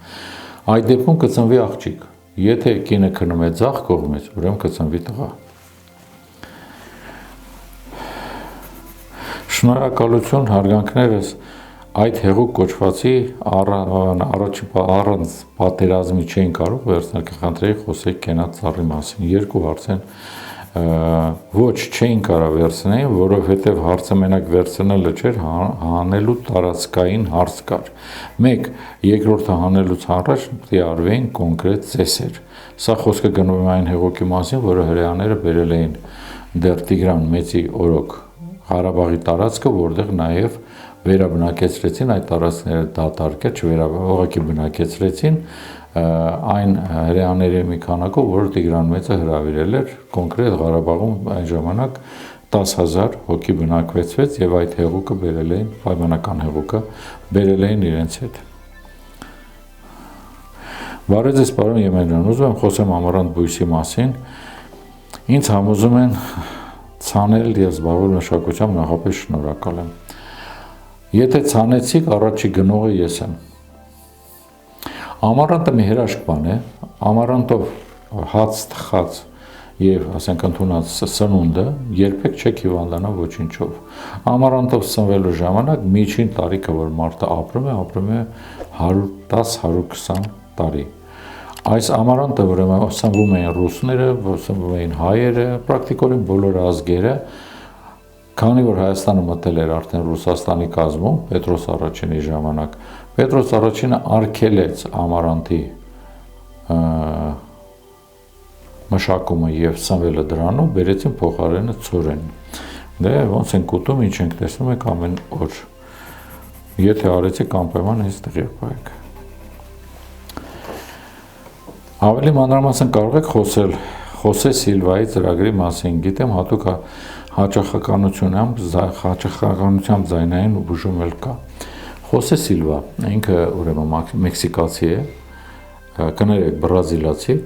[SPEAKER 1] Այդ դեպքում կծնվի աղջիկ։ Եթե կինը քնում է ձախ կողմից, ուրեմն կծնվի տղա։ Շնորհակալություն հարգանքներս այդ հեղուկ կոչվածի առանց պատերազմի չէին կարող վերցնել, կխնդրեի խոսեք կենաց ծառի մասին։ Երկու հարց են, ոչ չէին կարող վերցնել, որովհետև հարցը մենակ վերցնելը չէր, հանելու տարածքային հարց կար։ Մեկ, երկրորդը հանելուց առաջ պետք է արվեին կոնկրետ ծեսեր։ Սա խոսքը գնում է այն հեղուկի մասին, որը հրեաները բերել էին դեռ Տիգրան Մեծի օրոք Ղարաբաղի տարածքը, որտեղ նաև վերաբնակեցրեցին այդ տարածքները դատարկ է, չվերաբնակեցրեցին, բնակեցրեցին այն հրեաների մի քանակով, որ Տիգրան Մեծը հրավիրել էր կոնկրետ Ղարաբաղում այն ժամանակ 10,000 հոգի բնակվեցվեց եւ այդ հեղուկը բերել էին, պայմանական հեղուկը բերել էին իրենց հետ։ Բարև ձեզ, պարոն Եմեջան, ուզում եմ խոսեմ ամառանտ բույսի մասին։ Ինձ համոզում են ցանել եւ զբաղվել մշակությամբ, նախապես շնորհակալ եմ։ Եթե ցանեցիք, առաջի գնողը ես եմ։ Ամառանտը մի հրաշք բան է, ամառանտով հաց թխած եւ ասենք ընդունած սնունդը երբեք չեք հիվանդանա ոչինչով։ Ամառանտով սնվելու ժամանակ միջին տարիքը, որ մարդը ապրում է 110-120 տարի։ Այս ամառանտը, ուրեմն սնվում էին ռուսները, սնվում էին հայերը, պրակտիկորեն բոլոր ազգերը, քանի որ Հայաստանը մտել էր արդեն Ռուսաստանի կազմում Պետրոս առաջինի ժամանակ, Պետրոս առաջինը արգելեց ամառանտի մշակումը եւ սնվելը դրանով, բերեցին փոխարենը ցորեն։ Դե ոնց են կուտում, ինչ ենք տեսնում եք ամեն օր։ Եթե արեցիք անպայման ինձ տեղյակ պահեք։ Ավելի մանրամասն կարող եք խոսել Խոսե Սիլվայի ծրագրի մասին, գիտեմ հատուկ հաճախականությամբ ձայնային բուժում էլ կա։ Խոսե Սիլվա, ինքը ուրեմն մեքսիկացի է, կներեք բրազիլացի,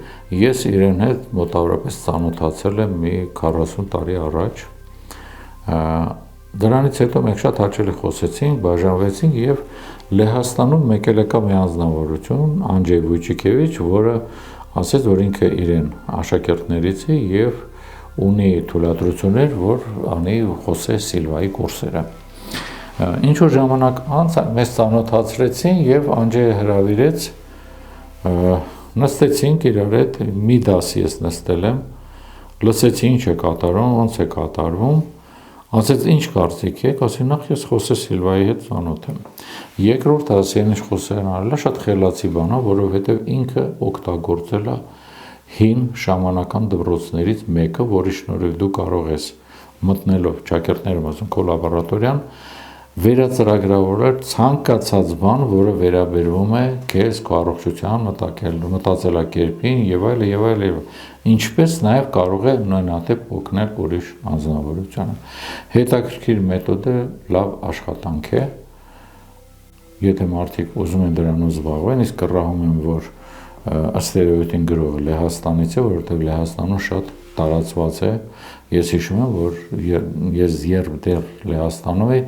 [SPEAKER 1] ես իրեն հետ մոտավորապես ծանոթացել եմ մի 40 տարի առաջ։ Դրանից հետո մենք շատ հաճելի խոսեցինք, բաժանվեցինք եւ Լեհաստանում եկել եկա մի անձնավորություն, Անջեյ Վույչիկևիչ, որը ասեց, որ ինքը իրեն աշակերտներից է եւ ունի թույլատրություններ, որ անի Խոսե Սիլվայի կուրսերը։ Ինչ որ ժամանակ անց մեզ ծանոթացրեցին եւ Անջեյը հրավիրեց, նստեցինք իրար հետ, մի դասի ես նստել եմ, լսեցի ինչ է կատարում, ոնց է կատարվում, ասեց ինչ կարծիք եք, ասի նախ ես Խոսե Սիլվայի հետ ծանոթ եմ։ Երկրորդ ասի ինչ խոսեն արել, շատ խելացի բան է, որովհետեւ ինքը օգտագործել է հին շամանական դպրոցներից մեկը, որի շնորհիվ դու կարող ես մտնելով ճակերտներում ասում քո լաբորատորիան վերածրագրավորել ցանկացած բան, որը վերաբերվում է քեզ, քո առողջության, մտածելակերպին եւ այլն եւ այլն, ինչպես նաեւ կարող է նույնատիպ օգնել ուրիշ անձնավորությանը։ Հետաքրքիր մեթոդ է, լավ աշխատանք է։ Եթե մարդիկ ուզում են դրանով զբաղվել, իսկ կռահում եմ, որ ըստ երևույթին գրողը Լեհաստանից է, որովհետև Լեհաստանում շատ տարածված է։ Ես հիշում եմ, որ ես երբ դեռ Լեհաստանում էի,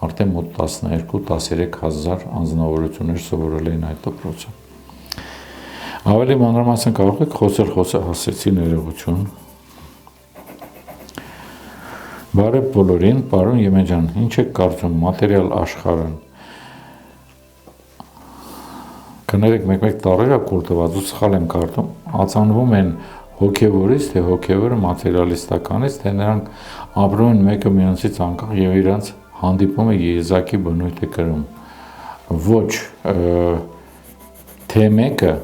[SPEAKER 1] արդեն մոտ 12-13 հազար անձնավորություններ սովորել էին այդ դպրոցը։ Ավելի մանրամասն կարող եք խոսել, ասեցի ներողություն։ Բարև բոլորին, պարոն Եմենջան, ինչ եք կարծում մատերիալ աշխարհն։ Կներեք մեկ-մեկ տարերա կուլ տված ու սխալ եմ կարծում, ածանվում են հոգևորից, թե հոգևորը մատերիալիստականից, թե նրանք ապրում են մեկը մյուսից անկախ եւ իրանց հանդիպումը եզակի բնույթ է կրում։ Ոչ թե մեկը,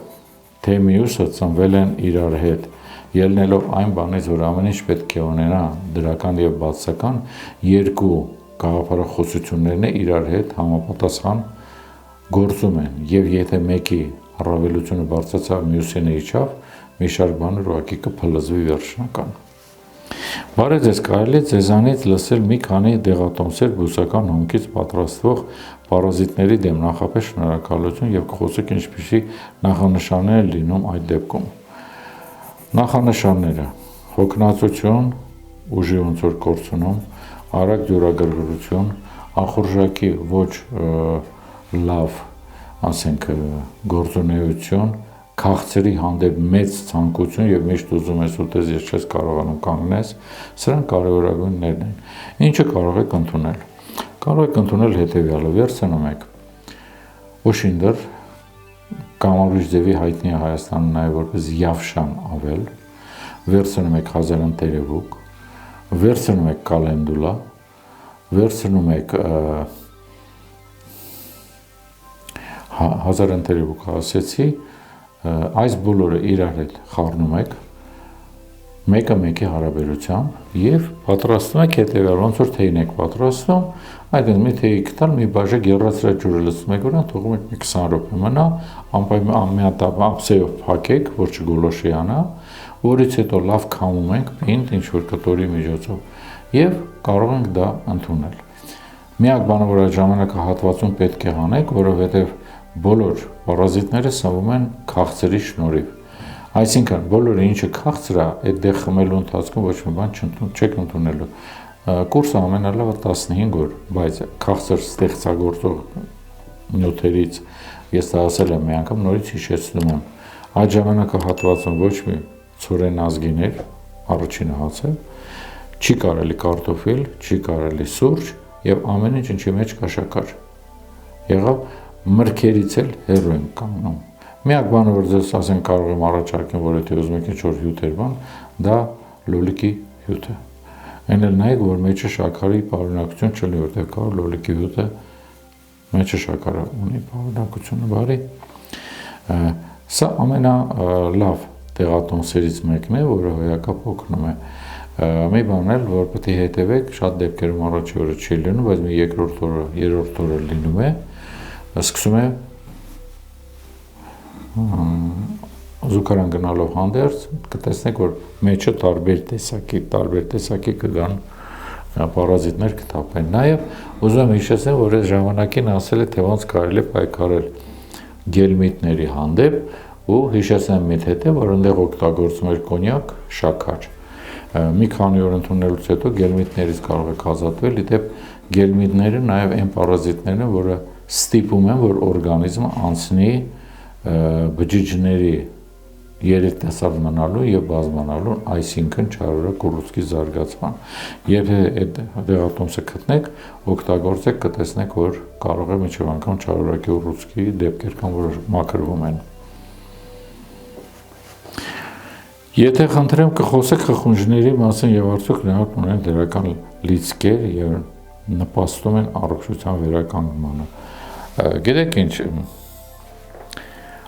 [SPEAKER 1] թե մյուսը ծնվել են իրար հետ, ելնելով այն բանից, որ ամեն ինչ պետք է ունենա դրական եւ բացական, երկու գաղափարախոսություններն իրար հետ համապատասխան գործում են, եւ եթե մեկի առավելությունը բարձրացավ, մյուսին իջավ, մի շարք բաներ ուղղակի կփլզվի վերջնական։ Բարև ձեզ, կարելի է ձեզանից լսել մի քանի դեղատոմսեր բուսական հումքից պատրաստվող պարազիտների դեմ, նախապես շնորհակալություն եւ կխոսեք ինչպիսի նախանշաններ են լինում այդ դեպքում։ Նախանշանները՝ հոգնածություն, ուժի ոնց որ կորցնում, արագ դյուրագրգռություն, ախորժակի ոչ լավ, ասենք, գործունեություն, քաղցրի հանդեպ մեծ ցանկություն եւ միշտ ուզում ես ուտես, ես չես կարողանում կանգնես, սրանք կարևորագույններն են։ Ինչը կարող եք ընդունել։ Կարող եք ընդունել հետեւյալը՝ վերցնում եք Օշինդր, Կամարուշ ձևի հայտնի է Հայաստանում նաև որպես Յավշան ավել, վերցնում եք հազարան տերևուկ, վերցնում եք կալենդուլա, վերցնում եք հազարան տերևուկ ասեցի, այս բոլորը իրար հետ խառնում եք, մեկը մեկի հարաբերությամբ եւ պատրաստում եք հետեւյալ, ոնց որ թեյին եք պատրաստում, այդպես մի թեյի կտալ, մի բաժակ գերացրած ջուրը լցնում եք վրան, թողում եք մի 20 րոպե մնա, անմիատապ ափսեով փակեք, որ չգոլոշիանա, որից հետո լավ քամում ենք, ինչ որ կտորի միջոցով եւ կարող ենք դա ընդունել։ Միակ բանը, որ այդ ժամանակահատվածում պետք է անեք, որովհետեւ բոլոր պարազիտները սնվում են քաղցրի շնորհիվ։ Այսինքն բոլորը ինչը քաղցր է, այդ դեղ խմելու ընթացքում ոչ մի բան չեք ընդունելու։ Կուրսը ամենալավը 15 օր, բայց քաղցր ստեղծագործող նյութերից ես դա ասել եմ մի անգամ, նորից հիշեցնում եմ։ Այդ ժամանակահատվածում ոչ մի ցորեն ազգիներ, առաջինը հացը, չի կարելի կարտոֆիլ, չի կարելի սուրճ եւ ամեն ինչ ինչի մեջ կա շաքար։ Եղավ մրգերից էլ հեռու են կանգնում։ Միակ բանը, որ ձեզ ասեն կարող եմ առաջարկեմ, որ եթե ուզում եք ինչ-որ հյութեր բան, դա լոլիկի հյութը։ Այն էլ նայեք, որ մեջը շաքարի պարունակություն չլինի, որտեղ կա լոլիկի հյութը մեջը շաքարը ունի պարունակությունը բարի։ Սա ամենալավ տեղատոմսերից մեկն է, որը հոյակապ օգնում է։ Մի բան էլ, որ պետք է հետևեք, շատ դեպքերում առաջի օրը չի լինում, բայց մի երկրորդ օրը, երրորդ օրը լինում է, սկսում է զուգարան գնալով հանդերձ կտեսնեք, որ մեջը տարբեր տեսակի կգան պարազիտներ կթափեն։ Նաև ուզում եմ հիշեցնել, որ այս ժամանակին ասել է, թե ոնց կարելի է պայքարել գելմիտների հանդեպ ու հիշեցնեմ մի հետը, որ այնտեղ օգտագործում էր կոնյակ, շաքար։ Մի քանի օր ընդունելուց հետո գելմիտներից կարող եք ազատվել, իդեպ գելմիտները նաև այն պարազիտներն են, որը ստիպում են, որ օրգանիզմը անցնի բջիջների երիտասարդ մնալու եւ բազմանալու, այսինքն չարորակ ուռուցքի զարգացման։ Եթե այդ դեղատոմսը գտնեք, օգտագործեք, կտեսնեք, որ կարող է միջև անգամ չարորակի ուռուցքի դեպքեր կան, որ մաքրվում են։ Եթե խնդրեմ կխոսեք խխունջների մասին եւ արդյոք նրանք ունեն դրական լիցքեր եւ նպաստում են առողջության վերականգնմանը։ Գիտեք ինչ,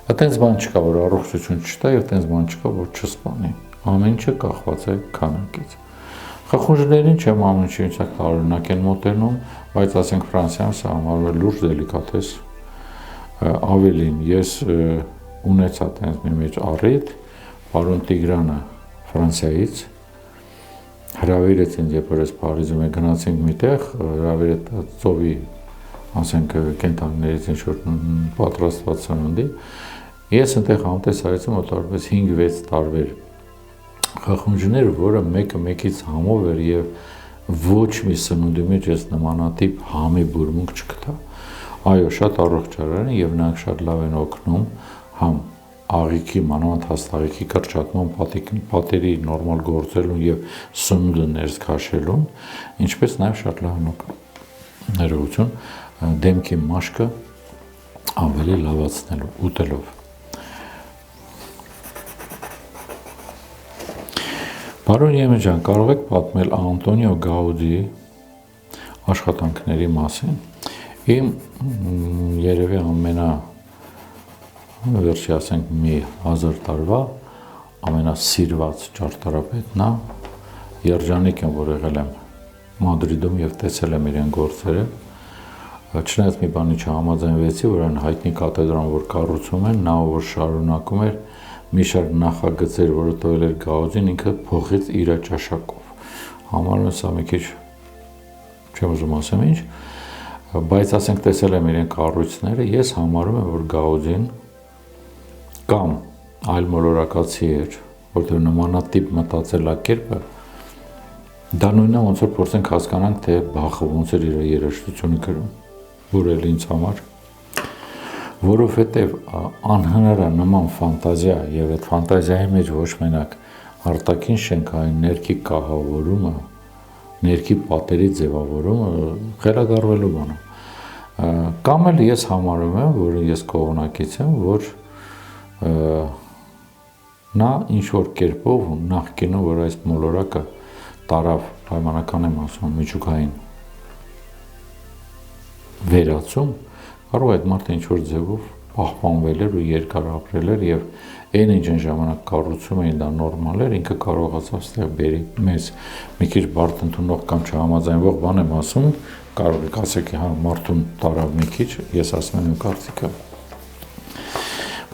[SPEAKER 1] այդպես բան չկա, որ առողջություն չտա եւ այդպես բան չկա, որ չսպանի։ Ամեն ինչը կախված է քանակից։ Խխունջներին չեմ ամեն ինչ տարօրինակ են մոտենում, բայց ասենք Ֆրանսիայում սա համարվում է լուրջ դելիկատես։ Ավելին, ես ունեցա այդպես մի մեջ առիթ, պարոն Տիգրանը Ֆրանսիայից հրավիրեց ինձ, երբ որ ես Փարիզում գնացինք միտեղ, հրավիրեց ծովի, ասենք կենտանիներից ինչ-որ պատրաստված սննդի, ես այնտեղ համտեսարեցի մոտավորապես 5-6 տարբեր խխունջներ, որը մեկը մեկից համով էր եւ ոչ մի սննդի մեջ ես նմանատիպ համի բուրմունք չգտա։ Այո, շատ առողջարար են եւ նրանք շատ լավ են օգնում համ աղիքի, մանավանդ հաստաղիքի կրճատման, պատերի նորմալ գործելուն եւ սնունդը ներս քաշելուն, ինչպես նաեւ շատ լավ ներողություն, դեմքի մաշկը ավելի լավացնելու, ուտելով։ Պարոն Եմեջան, կարող եք պատմել Անտոնիո Գաուդիի աշխատանքների մասին։ Իմ երևի վերջի ասենք մի 1000 տարվա ամենասիրված ճարտարապետն է, երջանիկ եմ, որ եղել եմ Մադրիդում եւ տեսել եմ իրեն գործերը։ Չնայած մի բանի չհամաձայնվեցի, որ այն հայտնի կաթեդրան, որ կառուցում են, նա որ շարունակում էր մի շարք նախագծեր, որը տվել էր Գաուդին, ինքը փոխեց իր ճաշակով։ Համարում եմ սա մի քիչ չեմ ուզում ասեմ ինչ, բայց ասենք տեսել եմ իրեն կառույցները, ես համարում եմ, որ Գաուդին կամ այլ մոլորակացի էր, որտեղ նմանատիպ մտածելակերպը դա նույնն է, ոնց որ փորձենք հասկանանք, թե Բախը ոնց էր իր երաժշտությունը գրում, որ էլ ինձ համար, որովհետև անհնար է նման ֆանտազիա եւ այդ ֆանտազիայի մեջ ոչ մենակ արտաքին շենքային ներքի կահավորումը, ներքի պատերի ձևավորումը խելագարվելու բան է։ Կամ էլ ես համարում եմ, որ ես կողմնակից եմ, որ նա ինչ որ կերպով նախկինում, որ այս մոլորակը տարավ, պայմանական եմ ասում, միջուկային վերացում, կարող է այդ մարդը ինչ-որ ձևով պահպանվել էր ու երկար ապրել էր եւ այն ինչ այն ժամանակ կառուցում էին դա նորմալ էր, ինքը կարողացավ ստեղ բերի մեզ մի քիչ բարդ ընդունող կամ չհամաձայնվող բան եմ ասում, կարող եք ասեք, հա, մարդուն տարավ մի քիչ, ես ասում եմ իմ կարծիքը։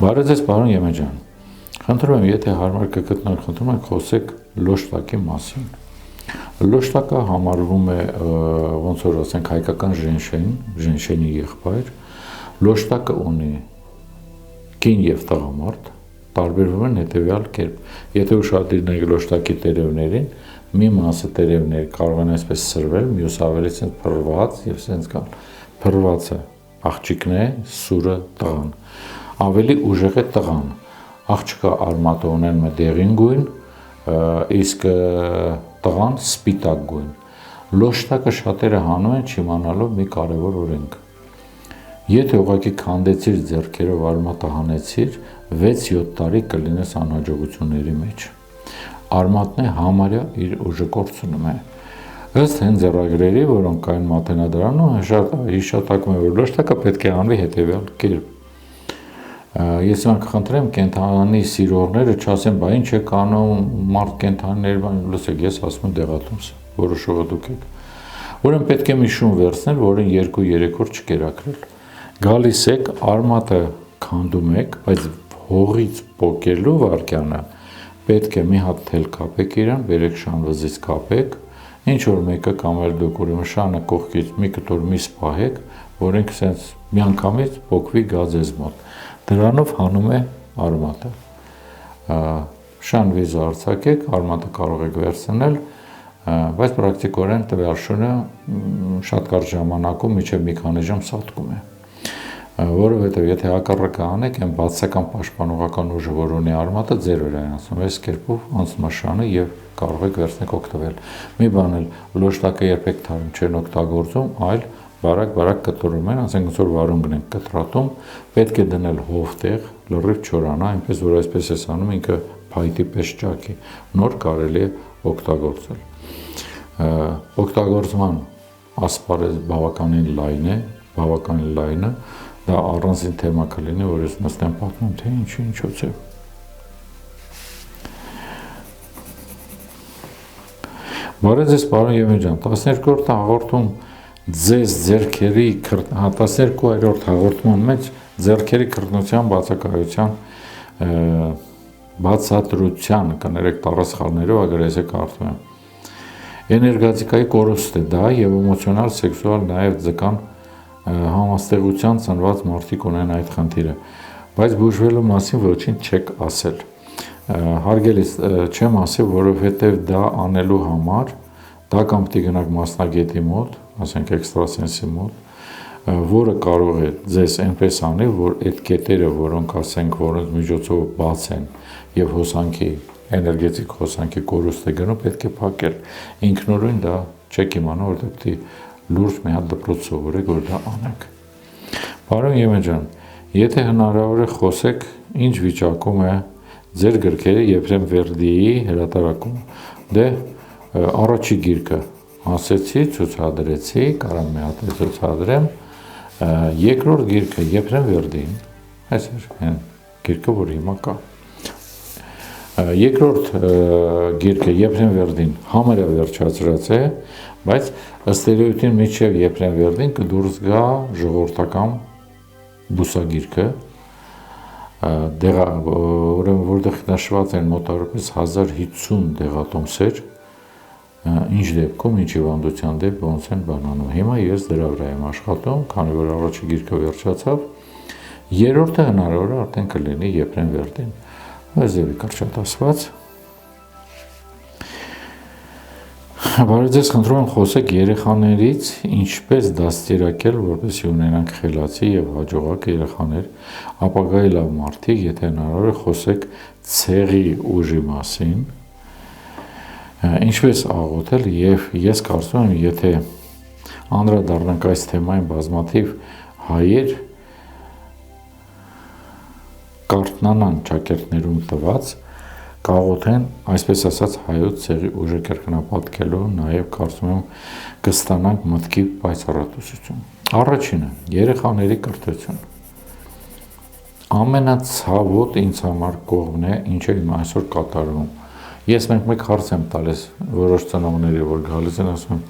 [SPEAKER 1] Բարև ձեզ, պարոն Եմեջան։ Խնդրում եմ, եթե հարմար կգտնեք, խնդրում եմ խոսեք լոշտակի մասին։ Լոշտակը համարվում է ոնց որ ասենք հայկական ժենշենի եղբայր։ Լոշտակը ունի կին եւ տղամարդ, տարբերվում են հետեւյալ կերպ։ Եթե ուշադրին եք լոշտակի տերևներին, մի մասը տերևներ կարող են այսպես սրվել, մյուս ավելի sense փռված եւ sense կան։ Փռվածը աղջիկն է, սուրը տղան։ Ավելի ուժեղ է տղան։ Աղջիկը արմատը ունեն դեղին գույն, իսկ տղան սպիտակ գույն։ Լոշտակը շատերը հանում են չիմանալով մի կարևոր օրենք։ Եթե ուղղակի քանդեցիր ձեռքերով արմատը հանեցիր, 6-7 տարի կլինես անհաջողությունների մեջ։ Արմատն է համարյա իր ուժը կորցնում է։ Ըստ հենց ձեռագրերի, որոնք կային մատենադարանում, հիշատակում է, որ լոշտակը պետք է անվի հետևյալ կերպ։ Ես իմանք խնդրեմ կենթանի սիրողները չասեն, բա ինչ եք անում, մարդ կենթանիներ, լսեք, ես ասում եմ դեղատոմս, որոշողը դուք եք։ Ուրեմն պետք է մի շուն վերցնել, որին 2-3 օր չկերակրել։ Գալիս եք, արմատը քանդում եք, բայց հողից պոկելու վարքյանը պետք է մի հատ թել կապեք իրան, բերեք շան վզից կապեք, ինչ որ մեկը կամ էլ դուք ուրեմն շանը կողքից մի կտոր միս պահեք, որ ինքը սենց միանգամից պոկվի գա ձեզ մոտ։ Դրանով հանում է արմատը։ Շան վիզը արձակեք, արմատը կարող եք վերցնել, բայց պրակտիկորեն տվյալ շունը շատ կարճ ժամանակում մինչև մի քանի ժամ սատկում է։ Որովհետև եթե հակառակը անեք, այն բացական պաշտպանողական ուժը, որ ունի արմատը, ձեր վրա է անցնում, այս կերպով անցնում է շանը եւ կարող եք վերցնել օգտվել։ Մի բան էլ լոշտակը երբեք թարմ չեն օգտագործում, այլ բարակ կտրում են, ասենք ոնց որ վարունգն են կտրատում, պետք է դնել հովտեղ, լրիվ չորանա, այնպես որ այսպես էս անում, ինքը փայտի պես ճակի, նոր կարելի է օգտագործել։ Օգտագործման ասպարեզ բավականին լայնը, դա առանձին թեմա կլինի, որ ես նստեմ պատմեմ, թե ինչոց է։ Բարև ձեզ, պարոն Եմեջան, 12-րդ հաղորդում ձեզ ձեռքերի 12-րդ հաղորդման մեջ ձեռքերի քրտնության բացակայության բացատրության կներեք տառասխալներով, ագր ես կարդում եմ։ Էներգետիկայի կորուստ է դա եւ էմոցիոնալ, սեքսուալ, նաեւ ձկան համաստեղության ծնված մարդիկ ունեն այդ խնդիրը, բայց բուժվելու մասին ոչինչ չեք ասել։ Հարգելիս չեմ ասի, որովհետև դա անելու համար դա կամ պիտի գնաք մասնագետի մոտ, ասենք էքստրասենսի մոտ, որը կարող է ձեզ այնպես անել, որ այդ կետերը, որոնք ասենք, որոնց միջոցով բաց են եւ հոսանքի էներգետիկ հոսանքի կորուստ է գնում, պետք է փակել։ Ինքնուրույն դա չեք իմանում, որտեղ պիտի լուրջ մի հատ դպրոց սովորեք, որ դա անեք։ Պարոն Եմեն ջան, եթե հնարավոր է խոսեք, ինչ վիճակում է ձեր գրքերը Եփրեմ Վերդիի հրատարակումը։ Դե առաջի գիրքը ասեցի, ցուցադրեցի, կարամ մի հատ ցուցադրեմ։ Երկրորդ գիրքը Եփրեմ Վերդին, այս է գիրքը, որ հիմա կա։ Երկրորդ գիրքը Եփրեմ Վերդին համարյա վերջացրած է, բայց ըստ էության միջև Եփրեմ Վերդին կդուրս գա ժողովրդական բուսագիրքը, ուրեմն որտեղ նշված են մոտավորապես 1050 դեղատոմսեր, ինչ դեպքում, ինչ հիվանդության դեպքում ոնց են բանանում։ Հիմա ես դրա վրա եմ աշխատում, քանի որ առաջի գիրքը վերջացավ, երրորդը հնարավոր է արդեն կլինի Եփրեմ Վերդին։ Այզևի կրճատասված։ Բարի ձեզ, խնդրում եմ խոսեք երեխաներից ինչպես դաստիարակել, որպեսզի ունենանք խելացի եւ հաջողակ երեխաներ, ապագայի լավ մարդիկ, եթե հնարավոր է խոսեք ցեղի ուժի մասին, ինչպես աղոթել, եւ ես կարծում եմ, եթե անդրադառնանք այս թեմային, բազմաթիվ հայեր կարտնանան ճակերտներում տված, կաղոթեն, այսպես ասած, հայոց ցեղի ուժը կրկնապատկելու, նաև կարծում եմ կստանանք մտքի պայծառատեսություն։ Առաջինը՝ երեխաների կրթություն։ Ամենացավոտ ինձ համար կողմն է, ինչը իմ այսօր կատարվում։ Ես մեկ հարց եմ տալիս որոշ ծնողների, որ գալիս են, ասում եմ,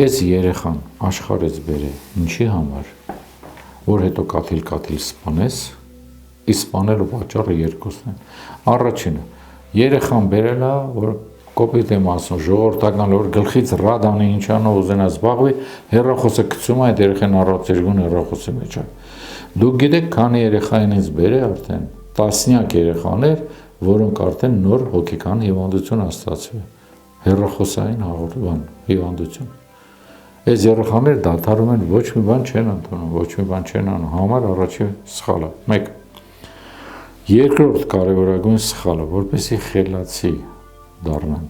[SPEAKER 1] այս երեխան աշխարհից բերե, ինչի համար, որ հետո կաթիլ սպանես, իսկ սպանելու պատճառը երկուսն են։ Առաջինը, երեխան բերել է, որ կոպիտ եմ ասում, ժողովրդական, որ գլխից ռադանի ինչանով ուզենա զբաղվի, հեռախոսը գցում է այդ երեխան առած երկուն հեռախոսի մեջ է։ Դուք գիտեք, քանի երեխա ինձ բերե արդեն, տասնյակ երեխաներ, որոնք արդեն նոր հոգեկան հիվանդություն ստացվել, հեռախոսային հիվանդություն։ Այս երեխաները դադարում են, ոչ մի բան չեն ընդունում, ոչ մի բան չեն անում, համար առաջի սխալը։ Մեկ։ Երկրորդ կարևորագույն սխալը, որպեսզի խելացի դառնան։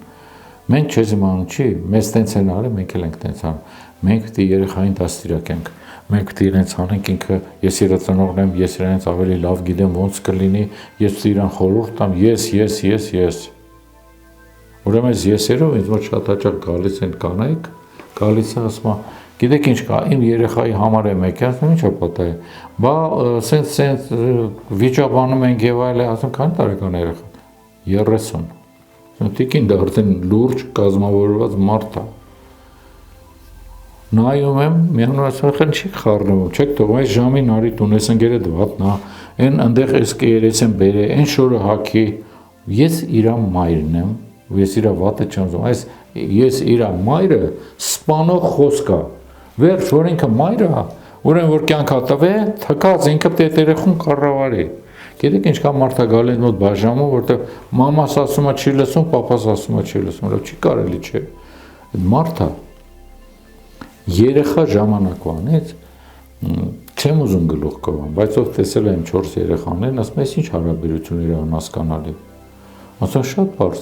[SPEAKER 1] Մենք չես իմանում չի, մեզ տենց են արել, մենք էլ ենք տենց անում։ Մենք պիտի երեխային դաստիարակենք, մենք պիտի իրենց անենք ինքը, ես իր ծնողն եմ, ես իրենց ավելի լավ գիտեմ ոնց կլինի, ես պիտի իրան խորհուրդ տամ, ես։ Ուրեմն այս եսերով ինձ մոտ շատ հաճախ գալիս են կանայք, գալիս է ասում, գիտեք ինչ կա, իմ երեխայի համար եմ եկել, ասում ինչ է պատահել։ Բա սենց վիճաբանում ենք եւ այլ, ասում քանի տարեկան է երեխան։ 30։ Տիկին դա արդեն լուրջ կազմավորված մարդ է։ Նայում եմ, միանում ասում չի խառնվում, չեք թողում այս ժամին արի տուն, այս ընկերը դվատնա, այն այնտեղ էս կերեցեն բերե, այն շորը հակի։ Ես իր մայրն եմ, ես իր վատը չեմ զում, այս ես իր մայրը սպանող խոսք է։ Վերջ, որ ինքը մայրը, ուրեմն որ կյանքա տվե, թքած ինքը պետք է երեխուն կառավարի։ Գիտեք ինչ կա մարդա գալիս մոտ բաժանում, որտեղ մամաս ասում է չի լսում, պապաս ասում է չի լսում, որով չի կարելի չէ։ Այդ մարդը երեխա ժամանակվանից չեմ ուզում գլուխ կովամ, բայց ով տեսել եմ 4 երեխաներն, ասում ես ինչ հարաբերություններ են հասկանալի։ Ասում շատ բարձ։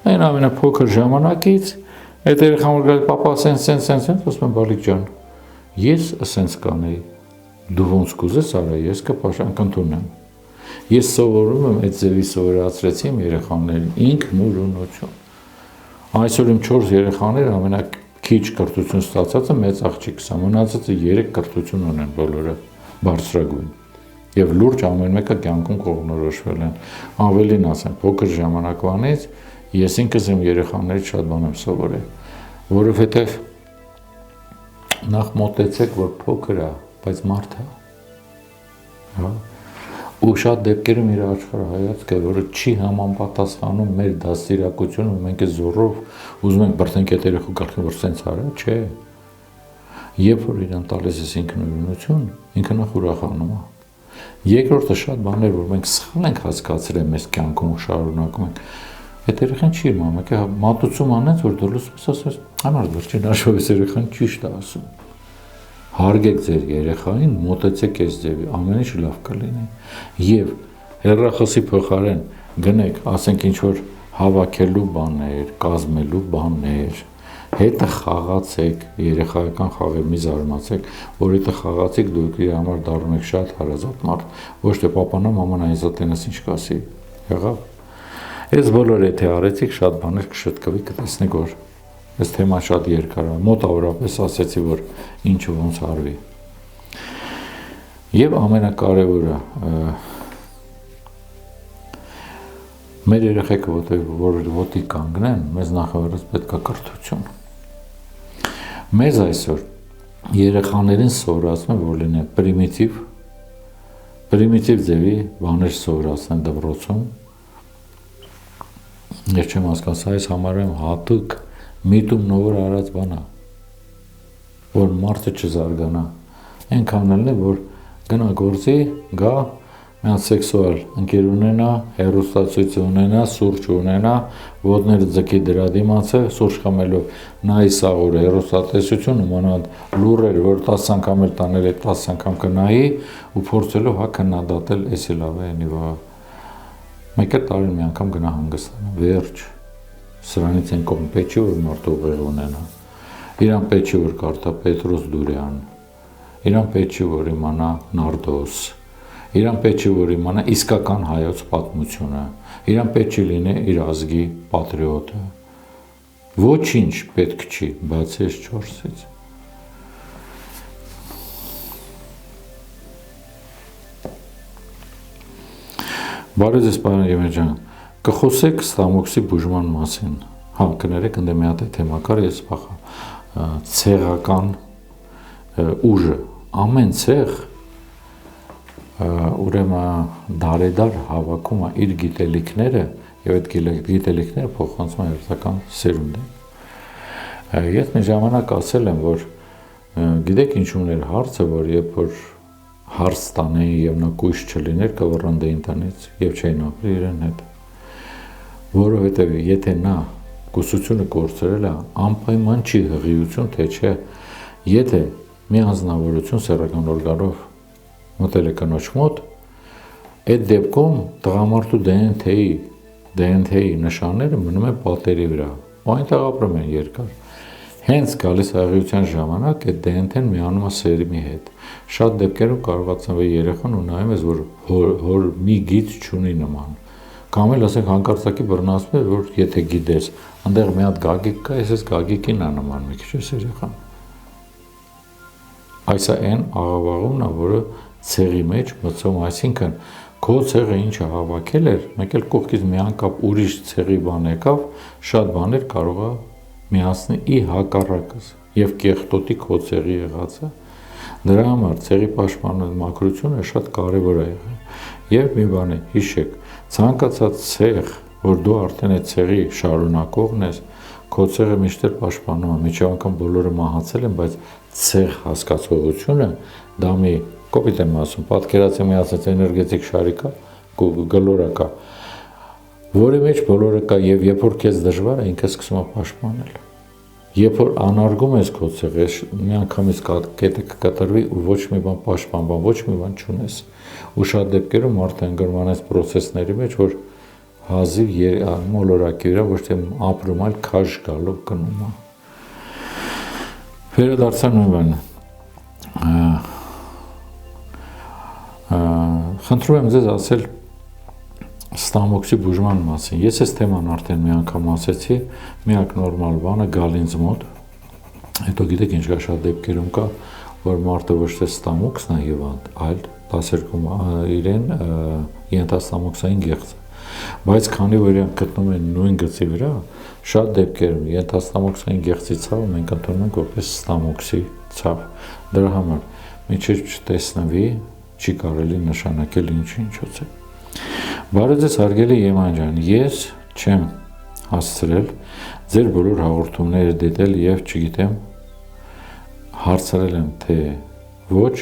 [SPEAKER 1] Այն ամենափոքր ժամանակից այդ երեխան որ գալի պապա սենց, ասում եմ բալիկ ջան, ես սենց կանեի, դու ոնց կուզես արա, ես կընդունեմ։ Ես սովորում եմ այդ ձևի սովորացրեցի իմ երեխաներին, ինքնուրույնություն։ Այսօր իմ 4 երեխաները ամենաքիչ կրթություն ստացածը մեծ աղջիկս է, մնացածը 3 կրթություն ունեն բոլորը, բարձրագույն։ Եվ լուրջ ամեն մեկը կյանքում կողմնորոշվել են։ Ավելին ասեմ, փոքր ժամանակվանից ես ինքս իմ երեխաներից շատ բան եմ սովորել, որովհետև նախ մոտեցեք, որ փոքր է, բայց մարդ է։ Հա։ Ու շատ դեպքերում իր աշխարհայացքը, որը չի համապատասխանում մեր դաստիարակությունը, մենք է զորով ուզում ենք բրդենք այդ երեխու գլխին, որ սենց արա, չէ։ Երբ որ իրան տալիս ես ինքնուրույնություն, ինքը նախ ուրախանում է։ Երկրորդը շատ բաներ, որ մենք սխալ ենք հասկացրել մեզ կյանքում ու շարունակում ենք։ Այդ երեխան չի իմանում, եկե մատուցում անեց, որ դու լսում ես, ասես, համար վերջին հաշվով երեխան ճիշտ է ասում։ Հարգեք ձեր երեխային, մոտեցեք այս ձևի, ամեն ինչ լավ կլինի։ Եվ հեռախոսի փոխարեն գնեք, ասենք ինչ որ հավաքելու բաներ, կազմելու բաներ, հետը խաղացեք, երեխայական խաղեր մի զարմացեք, որ հետը խաղացեք դուք իր համար դառնում եք շատ հարազատ մարդ, ոչ թե պապանա, մաման այնպես տենես ինչ կասի, եղավ։ Այս բոլորը եթե արեցիք, շատ բաներ կշտկվի, կտեսնեք, որ այս թեման շատ երկար է, մոտավորապես ասեցի, որ ինչը ոնց արվի։ Եվ ամենակարևորը, մեր երեխեքը որ ոտի կանգնեն, մեզ նախավորած պետք է կրթություն։ Մեզ այսօր երեխաներին սովորացնում են, որ լինեն պրիմիտիվ ձևի բաներ սովորացնեն դպրոցում։ Ես չեմ հասկանում, այս համարում հատուկ միտում նոր արած բան է, որ մարդը չզարգանա։ Այնքան էլ է, որ գնա գործի, գա, մի հատ սեքսուալ ընկեր ունենա, հեռուստացույց ունենա, սուրճ ունենա, ոտները ձգի դրա դիմացը, սուրճ խմելով նայի սաղուրը, հեռուստատեսություն, ումանալ լուրեր, որ 10 անգամ էլ տանել է 10 անգամ կնայի ու փորձելով հա քննադատել, էսի լավ է, նի վա։ Մեկ էլ տարին մի անգամ գնա հանգստանա, վերջ։ Սրանից են կողմ պետք չի, որ մարդը ուղեղ ունենա։ Իրան պետք չի, որ կարդա Պետրոս Դուրյան։ Իրան պետք չի, որ իմանա Նարդոս։ Իրան պետք չի, որ իմանա իսկական հայոց պատմությունը։ Իրան պետք չի լինի իր ազգի պատրիոտը։ Ոչինչ պետք չի, բացի այս 4-ից։ Բարև ձեզ, պարոն Եմեջան, կխոսեք ստամոքսի բուժման մասին։ Հա, կներեք, ընդ մի հատ է թեմա կար, ես փախա ցեղական ուժը, ամեն ցեղ ուրեմն դարեդար հավաքում է իր գիտելիքները եւ այդ գիտելիքները փոխանցում են երթական սերունդին։ Ես մի ժամանակ ասել եմ, որ գիտեք ինչու՞ն էր հարցը, որ երբ որ հարց տանեի եւ նա կույս չլիներ, կվռնդեին տնից եւ չէին ապրի իրեն հետ։ Որովհետեւ եթե նա կուսությունը կորցրել է, անպայման չի հղիություն, թե չէ, եթե մի անձնավորություն սեռական օրգանով մտել է կնոջ մոտ, այդ դեպքում տղամարդու DNT-ի նշանները մնում են պատերի վրա, ու այնտեղ ապրում են երկար։ Հենց գալիս հղիության ժամանակ այդ DNT-ն միանում է սերմի հետ։ Շատ դեպքերում կարող է ծնվել երեխան ու նայում ես, որ հոր մի գիծ չունի նման։ Կամ էլ ասենք հանկարծակի բռնացնում է, որ եթե գիտես, այնտեղ մի հատ գագիկ կա, ես գագիկին է նման մի քիչ էս երեխան։ Այս է այն աղավաղումն է, որը ցեղի մեջ մտցում, այսինքն քո ցեղը ինչը հավաքել էր, մեկ էլ կողքից մի անգամ ուրիշ ցեղի բան եկավ, շատ բաներ կարող է միացնի ի հակառակս եւ կեղտոտի քո ցեղի եղածը։ Դրա համար ցեղի պաշտպանության մաքրությունը շատ կարեւոր է եղել։ Եվ մի բան է, հիշեք, ցանկացած ցեղ, որ դու արդեն այդ ցեղի շարունակողն ես, քո ցեղը միշտ պաշտպանում է, միջև անգամ բոլորը մահացել են, բայց ցեղ հասկացողությունը դա մի կոպիտ եմ ասում, պատկերացի մի ասած էներգետիկ շարի կա, գլորա կա, որի մեջ բոլորը կա եւ երբ որ քեզ դժվար է, ինքը սկսում է պաշտպանել։ Երբ որ անարգում ես քո ցեղը, մի անգամից կետը կկտրվի ու ոչ մի բան պաշտպանբան, ոչ մի բան չունես։ Ու շատ դեպքերում մարդը ընկնում այս process-ների մեջ, որ հազիվ մոլորակի վրա ոչ թե ապրում, այլ քաշ գալով կնում է։ Վերադարձան նույն խնդրում եմ ձեզ ասել ստամոքսի բուժման մասին։ Ես այս թեման արդեն մի անգամ ասեցի, միակ նորմալ բանը գալ ինձ մոտ, հետո գիտեք ինչ կա շատ դեպքերում կա, որ մարդը ոչ թե ստամոքսն է հիվանդ, այլ դասերքում իրեն ենթաստամոքսային գեղձ է։ Բայց քանի որ իրենք գտնում են նույն գծի վրա, շատ դեպքերում ենթաստամոքսային գեղձի ցավը մենք ընդունում ենք որպես ստամոքսի ցավ։ Դրա համար մինչև չտեսնվի, չի կարելի նշանակել ինչոց է։ Բարև ձեզ հարգելի Եման ջան, ես չեմ հասցրել ձեր բոլոր հաղորդումները դիտել եւ չգիտեմ հարցրել եմ թե ոչ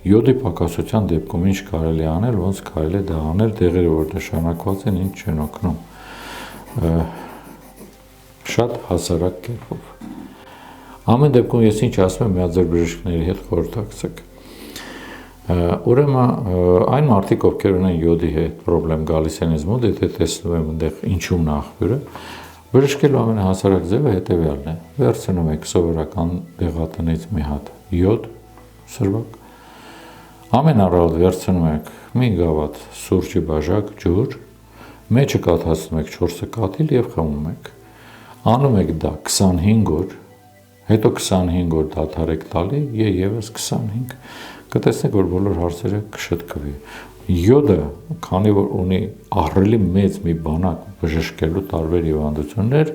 [SPEAKER 1] յոդի պակասության դեպքում ինչ կարելի անել, ոնց կարելի է դա անել, դեղերը որ նշանակված են, ինչ չեն օգնում։ Շատ հասարակ կերպով։ Ամեն դեպքում ես ինչ ասում եմ, միած ձեր բժիշկների հետ խորհրդակցեք։ Ուրեմն այն մարդիկ, ովքեր ունեն յոդի հետ պրոբլեմ գալիս են ինձ մոտ, եթե տեսնում եմ այնտեղ ինչումն է աղբյուրը, բժշկելու ամենահասարակ ձևը հետևյալն է. վերցնում եք սովորական դեղատնից մի հատ յոդ սրբակ, ամեն առավոտ վերցնում եք մի գավաթ սուրճի բաժակ ջուր, մեջը կաթացնում եք 4 կաթիլ եւ խմում եք։ Անում եք դա 25 օր, հետո 25 օր դադարեք տալի եւ եւս 25։ Կտեսնեք, որ բոլոր հարցերը կշտկվի։ Յոդը, քանի որ ունի ահռելի մեծ մի բանակ բժշկելու տարբեր հիվանդություններ,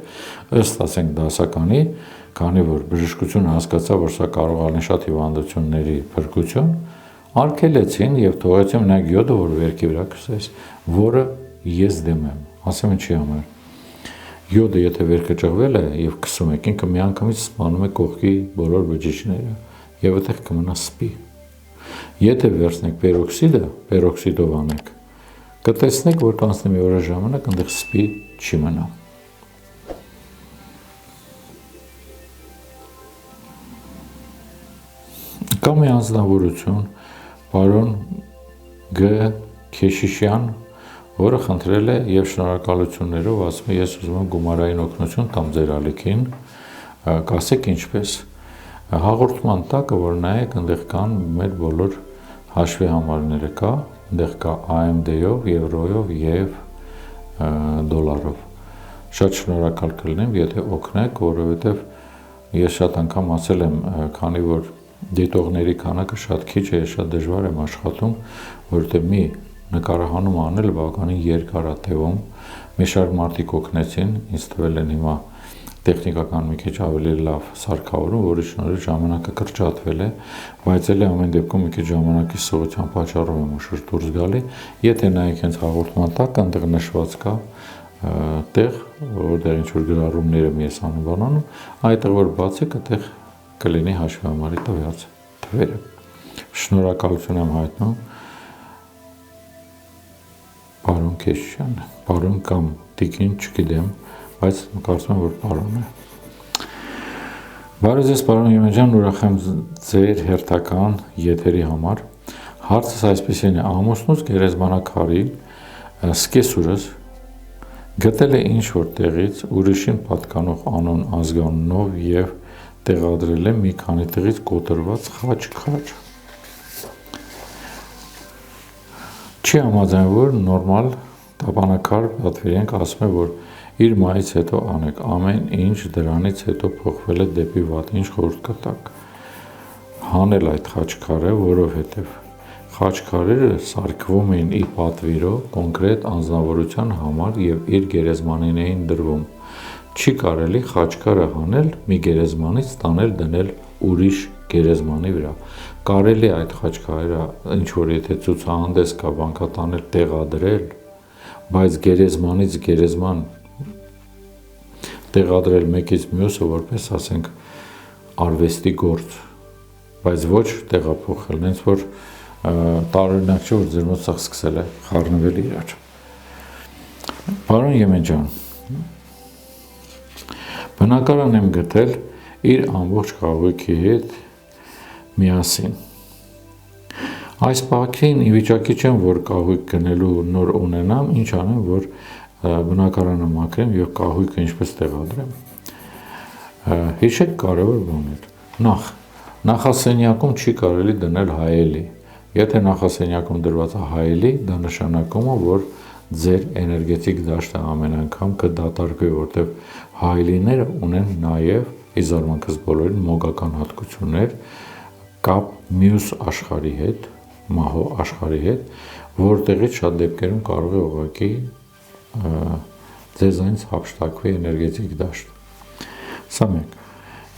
[SPEAKER 1] ըստ ասենք դասականի, քանի որ բժշկությունը հասկացավ, որ սա կարող է լինել շատ հիվանդությունների փրկություն, արգելեցին եւ թողեցին մենակ յոդը, որ վերքի վրա քսես, որը ես դեմ եմ, ասեմ ինչի համար։ Յոդը եթե վերքը ճղվել է եւ քսում եք, ինքը միանգամից սպանում է կողքի բոլոր բջիջները եւ այդտեղ կմնա սպի։ Եթե վերցնեք պերօքսիդը, պերօքսիդով անեք, կտեսնեք, որ կանցնի մի օր ժամանակ այնտեղ սպի չի մնա։ Կա մի անձնավորություն, պարոն Գ. Քեշիշյան, որը խնդրել է եւ շնորհակալություններով ասում է, ես ուզում եմ գումարային օգնություն տամ ձեր ալիքին, կասեք ինչպես։ Հաղորդման տակը, որ նայեք, այնտեղ կան մեր բոլոր հաշվի համարները կա, այնտեղ կա AMD-ով, եվրոյով եւ դոլարով։ Շատ շնորհակալ կլինեմ, եթե օգնեք, որովհետեւ ես շատ անգամ ասել եմ, քանի որ դիտողների քանակը շատ քիչ է, շատ դժվար եմ աշխատում, որովհետեւ մի նկարահանում անել բավականին երկար է տևում, մի շարք մարդիկ օգնեցին, ինձ թվել են հիմա տեխնիկական մի քիչ ավելի լավ սարքավորում, որի շնորհիվ ժամանակը կրճատվել է, բայց էլ ամեն դեպքում մի քիչ ժամանակի սովության պատճառով եմ ուշուր դուրս գալի, եթե նայեք հենց հաղորդման տակ, այնտեղ նշված կա տեղ, որտեղ ինչ որ գրառումները մի ես անվանում, այդտեղ որ բացեք, այդտեղ կլինի հաշվի համարի տվյալ թվերը։ Շնորհակալություն եմ հայտնում պարոն Քեշիշյան, պարոն կամ տիկին, չգիտեմ, բայց կարծում եմ, որ պարոն է։ Բարև ձեզ, պարոն Յեմեջան, ուրախ եմ ձեր հերթական եթերի համար։ Հարցս այսպեսին է, ամուսնուց գերեզմանակարի սկեսուրս գտել է ինչ-որ տեղից ուրիշին պատկանող անուն ազգանունով եւ տեղադրել է մի քանի տեղից կոտրված խաչ։ Չի համաձայն, որ նորմալ տապանակար պատվիրենք ասում է, որ իր մայից հետո անեք, ամեն ինչ դրանից հետո փոխվել է դեպի վատ, ինչ խորհուրդ կտաք։ Հանել այդ խաչքարը, որովհետև խաչքարերը սարքվում էին իր պատվիրով կոնկրետ անձնավորության համար եւ իր գերեզմանին էին դրվում։ Չի կարելի խաչքարը հանել մի գերեզմանից տանել դնել ուրիշ գերեզմանի վրա։ Կարելի է այդ խաչքարերը ինչ որ եթե ցուցահանդես կա բանկատանել տեղադրել, բայց գերեզմանից գերեզման տեղադրել մեկից մյուսը որպես ասենք արվեստի գործ, բայց ոչ տեղափոխել, հենց որ տարօրինակ չէ, որ ձեր մոտ սա սկսել է խառնվել իրար։ Պարոն Յեմեջան, բնակարան եմ գտել իր ամբողջ կահույքի հետ միասին։ Այս պահին ի վիճակի չեմ, որ կահույք գնելու նոր ունենամ, ինչ անեմ, որ բնակարանը մաքրեմ եւ կահույքը ինչպես տեղադրեմ։ Հիշեք կարևոր բաներ։ Նախասենյակում չի կարելի դնել հայելի։ Եթե նախասենյակում դրված է հայելի, դա նշանակում է, որ ձեր էներգետիկ դաշտը ամեն անգամ կդատարկվի, որտեղ հայելիները ունեն նաեւ ի զարմանքս բոլորին մոգական հատկություններ, կապ մյուս աշխարհի հետ, մահո աշխարհի հետ, որտեղից շատ դեպքերում կարող է ուղղակի ձեզանից հափշտակվի էներգետիկ դաշտ։ Սա մեկ։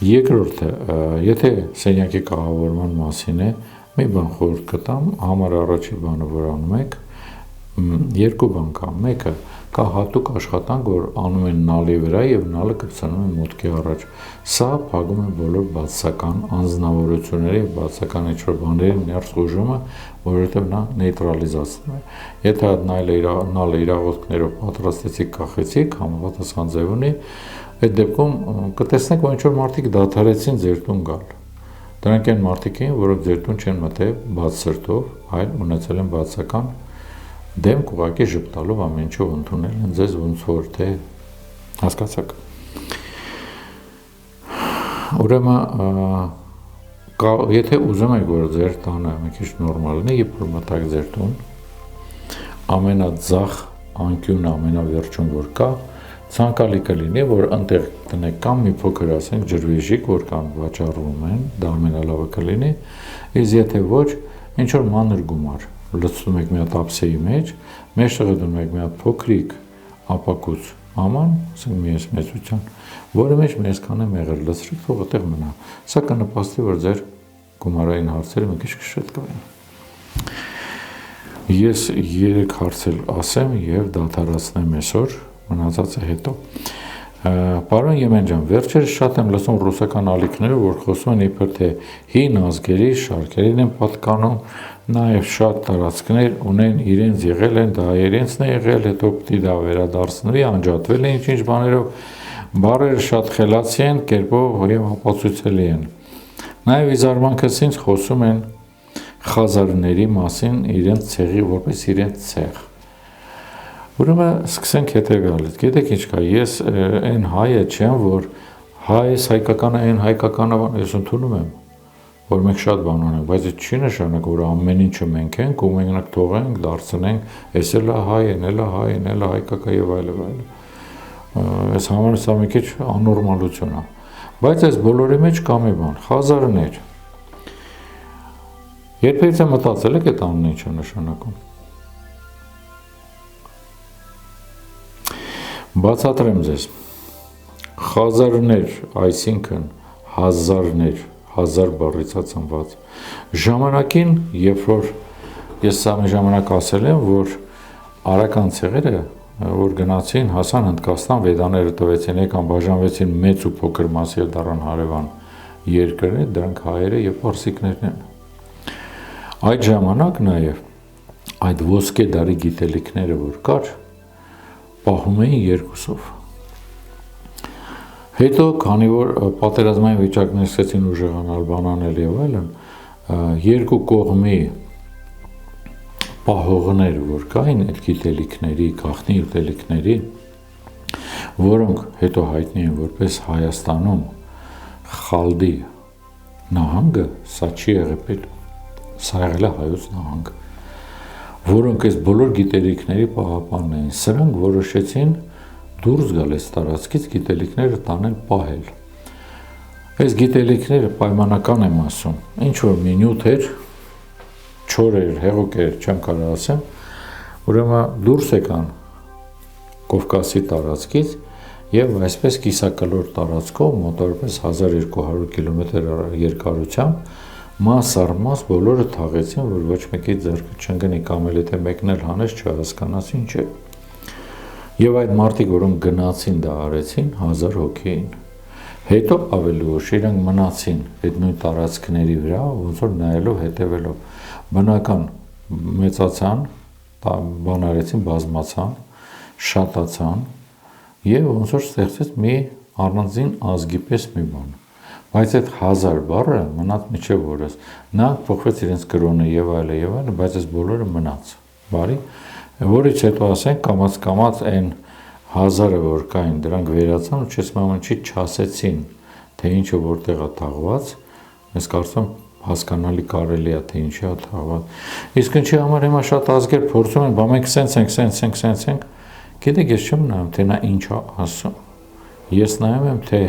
[SPEAKER 1] Երկրորդը, եթե սենյակի կահավորման մասին է, մի բան խորհուրդ կտամ, համար առաջի բանը, որ անում եք, երկու բան կա, մեկը կա հատուկ աշխատանք, որ անում են նալի վրա եւ նալը կցնում են մուտքի առաջ։ Սա փակում է բոլոր բացական անձնավորությունների եւ բացական ինչ-որ բաների ներս ուժումը, որովհետեւ նա նեյտրալիզացնում է։ Եթե այդ նալը իրավունքներով պատրաստեցիք, կախեցիք, համապատասխան ձև ունի, Այդ դեպքում կտեսնեք, որ ինչ-որ մարդիկ դադարեցին ձեր տուն գալ։ Դրանք են մարդիկ էին, որոնք ձեր տուն չեն մտել բաց սրտով, այլ ունեցել են բացական դեմք ուղղակի ժպտալով ամեն ինչով ընդունել են ձեզ ոնց որ թե հասկացաք։ Ուրեմն եթե ուզում եք, որ ձեր տանը մի քիչ նորմալ լինի, երբ որ մտաք ձեր տուն, ամենաձախ անկյունը ամենավերջում որ կա, ցանկալի կլինի, որ ընտեղ տնեք կամ մի փոքր ասենք ջրվեժիկ, որ կան վաճառվում են, դա ամենալավը կլինի, իսկ եթե ոչ, ինչ որ մանր գումար, լցնում եք մի հատ ափսեի մեջ, մեջտեղը դնում եք մի հատ փոքրիկ ապակուց աման, ասենք մի մեծության, որը մեջ մի այսքան է մեղր լցրեք, թող այդտեղ մնա։ Սա կնպաստի, որ ձեր գումարային հարցերը մի քիչ կշտկվեն։ Ես 3 հարց ասեմ եւ դադարացնեմ այսօր, մնացածը հետո։ Պարոն Եմեն ջան, վերջերս շատ եմ լսում ռուսական ալիքները, որ խոսում են իբր թե հին ազգերի շարքերին են պատկանում, նաև շատ տարածքներ ունեն իրենց եղել են, դա իրենցն է եղել, հետո պիտի դա վերադարձնվի, անջատվել է ինչ-ինչ բաներով, բառերը շատ խելացի են, կերպով եւ ապացուցելի են։ Նաև իզարմանքս ինձ խոսում են խազարների մասին իրենց ցեղի որպես իրենց ցեղ։ Ուրեմն սկսենք հետևյալից։ Գիտեք ինչ կա, ես այն հայը չեմ, որ հայ հայկականը այն հայկականը, ես ընդունում եմ, որ մենք շատ բան ունենք, բայց դա չի նշանակում, որ ամեն ինչը մենք ենք ու մենք թողենք, դարձնենք, էս էլ է հայ, այն էլ է հայ, այն էլ է հայկական եւ այլն այլն։ Այս համարը սա մի քիչ աննորմալություն է։ Բայց այս բոլորի մեջ կա մի բան, խազարներ։ Երբևէ մտածել եք այդ անունը ինչ է նշանակում։ Բացատրեմ ձեզ, խազարներ, այսինքն հազարներ, հազար բառից ծնված, ժամանակին, երբ որ ես սա մի ժամանակ ասել եմ, որ արական ցեղերը, որ գնացին, հասան Հնդկաստան, վեդաները տվեցին, եկան բաժանվեցին մեծ ու փոքր մասի եւ դառան հարևան երկրներ, դրանք հայերը եւ պարսիկներն են։ Այդ ժամանակ նաեւ այդ ոսկե դարի գիտելիքները, որ կար, պահում էին երկուսով։ Հետո, քանի որ պատերազմային վիճակներ սկսեցին ուժեղանալ, բանանել եւ այլն, երկու կողմի պահողներ, որ կային այդ գիտելիքների, գաղտնի ուտելիքների, որոնք հետո հայտնի են որպես Հայաստանում Խալդի նահանգը, սա չի եղել, սա եղել է հայոց նահանգ, որոնք այս բոլոր գիտելիքների պահապանն էին, սրանք որոշեցին դուրս գալ այս տարածքից գիտելիքները տանել պահել։ Այս գիտելիքները պայմանական եմ ասում, ինչ որ մի նյութ էր, չոր էր, հեղուկ էր, չեմ կարող ասեմ, ուրեմն դուրս եկան Կովկասի տարածքից եւ այսպես կիսակլոր տարածքով մոտավորապես 1200 կիլոմետր երկարությամբ մաս առ մաս բոլորը թաղեցին, որ ոչ մեկի ձեռքը չընկնի կամ էլ եթե մեկն էլ հանես չհասկանաս ինչ է։ Եվ այդ մարդիկ, որոնք գնացին դա արեցին, 1000 հոգի էին։ Հետո ավելի ուշ իրանք մնացին այդ նույն տարածքների վրա, ոնց որ նայելով, հետևելով, բնական մեծացան, բան արեցին, բազմացան, շատացան եւ ոնց որ ստեղծեց մի առանձին ազգի պես մի բան։ Բայց այդ 1000 բառը մնաց միջև օրս։ Նա փոխվեց իրենց կրոնը եւ այլն, բայց այս բոլորը մնաց։ Բարի, որից հետո ասենք կամաց այն 1000-ը որ կային, դրանք վերացան ու չես մամանչի չասեցին, թե ինչը որտեղ է թաղված, ես կարծում հասկանալի կարելի է թե ինչի է թաղված։ Իսկ ինչի համար հիմա շատ ազգեր փորձում են, բա մենք սենց ենք, գիտեք ես չեմ նայում, թե նա ինչ է ասում։ Ես նայում եմ, թե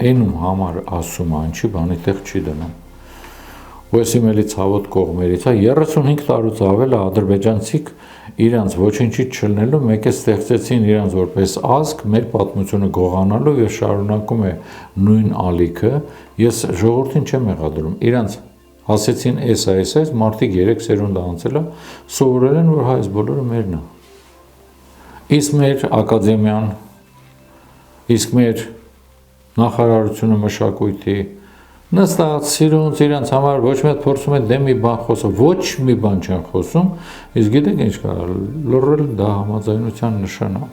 [SPEAKER 1] այնում համար ասում է, ինչի բանի տեղ չի դնում։ Ու ես իմ էլի ցավոտ կողմերից է 35 տարուց ավել է ադրբեջանցիք իրանց ոչինչի չլնելու մեկ է ստեղծեցին իրանց որպես ազգ մեր պատմությունը գողանալու եւ շարունակում է նույն ալիքը ես ժողովրդին չեմ մեղադրում իրանց ասեցին այս մարդիկ 3 սերունդ անցել է սովորել են որ հայ բոլորը մերն է իսկ մեր ակադեմիան իսկ մեր նախարարությունը մշակույթի նստած սիրունց իրանց համար ոչ մի հատ փորձում են դեմ մի բան խոսում, ոչ մի բան չեն խոսում, իսկ գիտեք ինչ կա, լռել դա համաձայնության նշան է։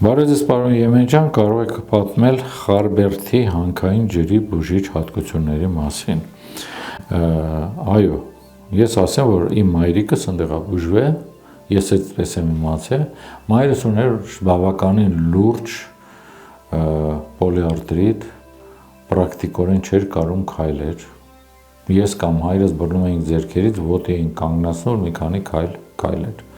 [SPEAKER 1] Բարև ձեզ, պարոն Եմենջան, կարող եք պատմել Խարբերդի հանքային ջրի բուժիչ հատկությունների մասին։ Այո, ես ասեմ, որ իմ մայրիկս ընդեղ բուժվե, ես այդպես եմ իմացել, մայրս ուներ բավականին լուրջ պոլիարտրիտ, պրակտիկորեն չէր կարում քայլեր։ Ես կամ հայրս բռնում էինք ձեռքերից, ոտի էինք կանգնացնում, մի քանի քայլեր։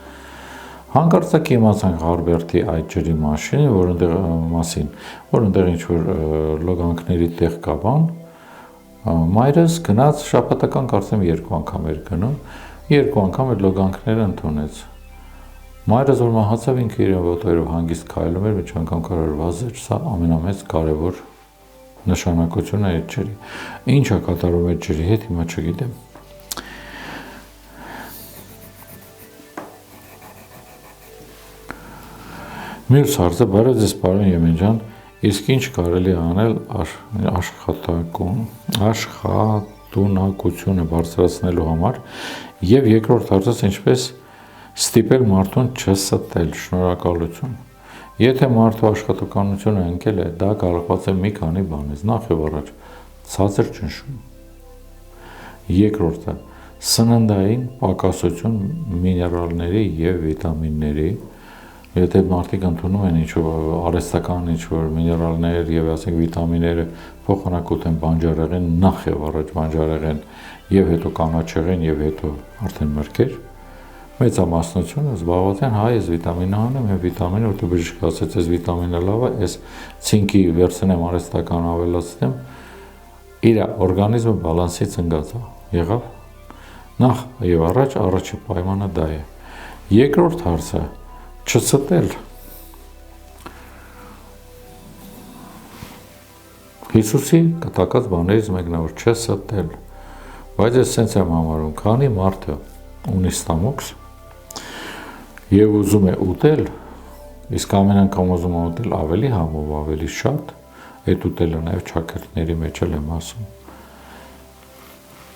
[SPEAKER 1] Հանկարծակի իմացանք Խարբերդի այդ ջրի մասին, որ ընդեղ ինչ-որ լոգանքների տեղ կա բան, մայրս գնաց շաբաթական կարծեմ 2 անգամ էր գնում, 2 անգամ այդ լոգանքները ընդունեց։ Մայրս որ մահացավ ինքը իր ոտերով հանգիստ քայլում էր, մի անգամ կարող վազեր, սա ամենամեծ կարևոր նշանակությունը այդ ջրի։ Ինչ է կատարում այդ ջրի հետ, հիմա չգիտեմ։ Մյուս հարցը, բարև ձեզ, պարոն Եմենջան, իսկ ինչ կարելի է անել աշխատունակությունը բարձրացնելու համար, եւ երկրորդ հարցս ինչպես ստիպել մարդուն չստել, շնորհակալություն։ Եթե մարդու աշխատականությունը ընկել է, դա կարգված է մի քանի բանից, նախ եւ առաջ ցածր ճնշում։ Երկրորդը սննդային պակասություն միներալների եւ վիտամինների, եթե մարդիկ ընդունում են ինչ-որ արհեստական ինչ-որ միներալներ եւ ասենք վիտամինները փոխանակут են բանջարեղեն, նախ եւ առաջ բանջարեղեն եւ հետո կանաչեղեն եւ հետո արդեն մրգեր, մեծամասնությունը զբաղված են հայ ես վիտամինը հանեմ, եւ վիտամինը որ դու բժիշկը ասեց այս վիտամինը լավ է, այս ցինկի վերցնեմ արհեստական ավելացնեմ, իր օրգանիզմը բալանսից ընկած է, եղավ։ Նախ եւ առաջի պայմանը դա է։ Երկրորդ հարցը չստել։ Հիսուսի կտակած բաներից մեկն է որ չստել, բայց ես սենց եմ համարում, քանի մարդը ունի ստամոքս եւ ուզում է ուտել, իսկ ամեն անգամ ուզում է ուտել ավելի համով, ավելի շատ, այդ ուտելը նաեւ ճակերտների մեջ էլ եմ ասում։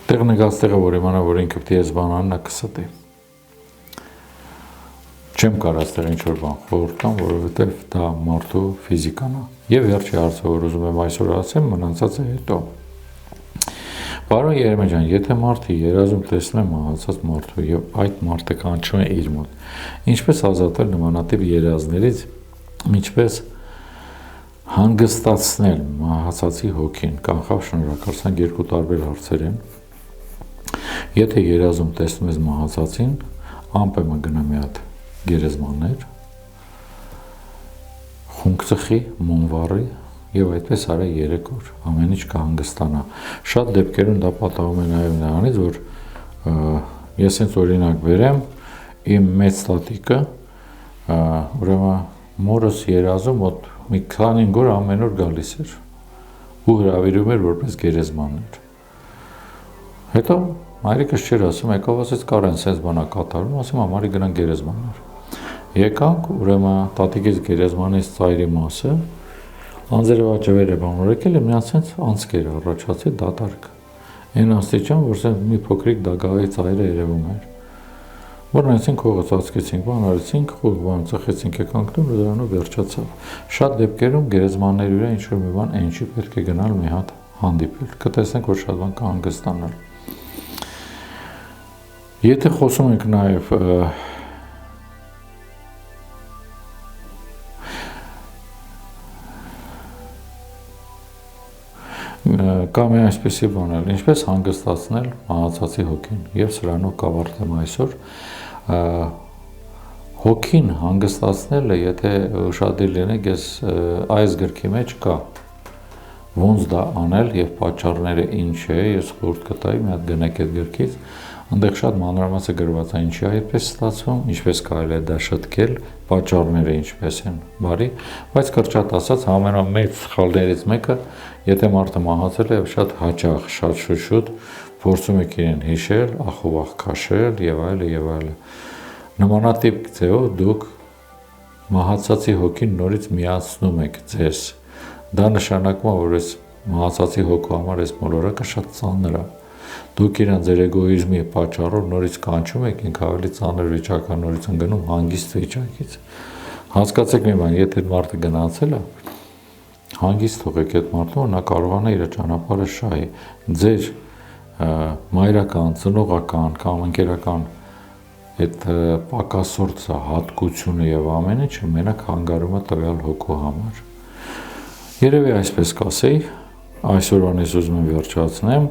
[SPEAKER 1] Տեղն եկածտեղը որ իմանա որ ինքը պետք է զբանանն է կստի։ Չեմ կարող այստեղ ինչ-որ բան խորհուրդ տամ, որովհետև դա մարդու ֆիզիկան է։ Եվ վերջի հարցը, որ ուզում եմ այսօր ասեմ, մնացածը հետո։ Պարոն Եմենջան, եթե մարդը երազում տեսնում է մահացած մարդու եւ այդ մարդը կանչում է իր մոտ, ինչպես ազատվել նմանատիպ երազներից, ինչպես հանգստացնել մահացածի հոգին, կանխավ շնորհակալ, սրանք երկու տարբեր հարցեր են։ Եթե երազում տեսնում ես մահացածին, անպայման գնա մի հատ գերեզմաններ, խունկ ծխի, մոնվարի եւ այդպես արա 3 օր, ամեն ինչ կհանգստանա։ Շատ դեպքերում դա պատահում է նաեւ նրանից, որ ես հենց օրինակ բերեմ, իմ մեծ տատիկը, ուրեմն մորս երազում մոտ մի 25 օր ամեն օր գալիս էր ու հրավիրում էր որպես գերեզմաններ։ Հետո մայրիկս չէր ասում, եկավ ասեց կարեն սենց բանա կատարում, ասում ամարի գնանք գերեզմաններ։ Եկանք, ուրեմն տատիկից գերեզմանից ծայրի մասը, անձրևաջվերը բանորեկել է, միան սենց անցքեր առաջացի դատարկ։ Այն աստիճան, որ սենց մի փոքրիկ դագաղի ծայրը երևում էր։ Որ նայեցինք հողը ծածկեցինք, բան արեցինք, բան ծխեցինք, եկանք դուրս դրանով վերջացավ։ Շատ դեպքերում գերեզմանների վրա ինչ-որ մի բան այնչի պետք է գնալ մի հատ հանդիպել, կտեսնենք, որ շատ բան կհանգստանալ։ Եթե խոսում ենք նաև կամ է այսպեսի բանել, ինչպես հանգստացնել մահացածի հոգին եւ սրանով կավարտեմ այսօր հոգին հանգստացնելը, եթե ուշադիր լինեք, այս գրքի մեջ կա ոնց դա անել եւ պատճառները ինչ է, ես խորհուրդ կտայի մի հատ գնեք այդ գրքից, այնտեղ շատ մանրամասը գրված է ինչի է այդպես ստացվում, ինչպես կարելի է դա շտկել, պատճառները ինչպես են, բարի, բայց կրճատ ասած ամենամեծ սխալներից մեկը, եթե մարդը մահացել է, շատ հաճախ, շատ շուտ փորձում եք իրեն հիշել, ախովախ քաշել եւ այլը։ Նմանատիպ ձեով դուք մահացածի հոգին նորից միացնում եք ձեզ։ Դա նշանակում է, որ այս մահացածի հոգու համար այս մոլորակը շատ ծանր է։ Դուք իրան ձեր էգոիզմի պատճառով նորից կանչում եք, ինքը ավելի ծանր վիճակա նորից ընկնում հանգիստ վիճակից։ Հասկացեք մի բան, եթե մարդը գնացել է, հանգիստ թողեք այդ մարդու, նա կարողանա իր ճանապարհը շահի։ Ձեր մայրական, ծնողական կամ ընկերական այդ պակասորցը, հատկությունը եւ ամեն ինչը մենակ հանգարում է տվյալ հոգու համար։ Երևի այսպես կասեի, այսօրվան ես ուզում եմ վերջացնեմ,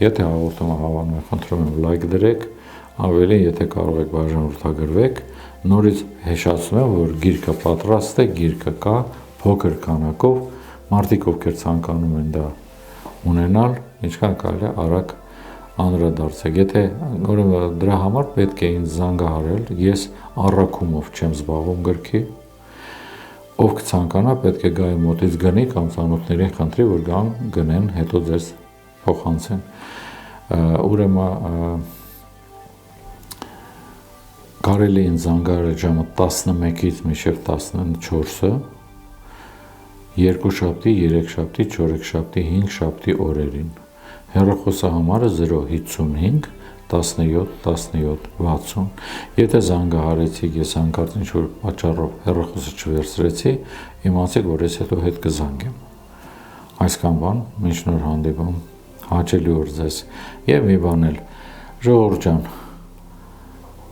[SPEAKER 1] եթե հաղորդումը հավանում եք, խնդրում եմ լայք դրեք, ավելի եթե կարող եք բաժանորդագրվեք, նորից հիշեցնում եմ, որ գիրքը պատրաստ է, գիրքը կա, փոքր քանակով, մարդիկ ովքեր ցանկանում են դա ունենալ, ինչքան կարելի է արագ անդրադարձեք։ Եթե ուրեմն դրա համար պետք է ինձ զանգահարել, ես առաքումով չեմ զբաղվում գրքի, ով կցանկանա պետք է գա իմ մոտից գնի կամ ծանոթներին խնդրի, որ գան գնեն, հետո ձեզ փոխանցեն։ Ուրեմն կարելի է ինձ զանգահարել ժամը 11-ից մինչև 14-ը, երկուշաբթի, երեքշաբթի, չորեքշաբթի, հինգշաբթի օրերին։ Հեռախոսահամարը 055 17 17 60։ Եթե զանգահարեցիք, ես հանկարծ ինչ-որ պատճառով հեռախոսը չվերցրեցի, իմացեք, որ ես հետո հետ կզանգեմ։ Այսքան բան, մինչ նոր հանդիպում, հաճելի օր ձեզ։ Եվ մի բան էլ, ժողովուրդ ջան,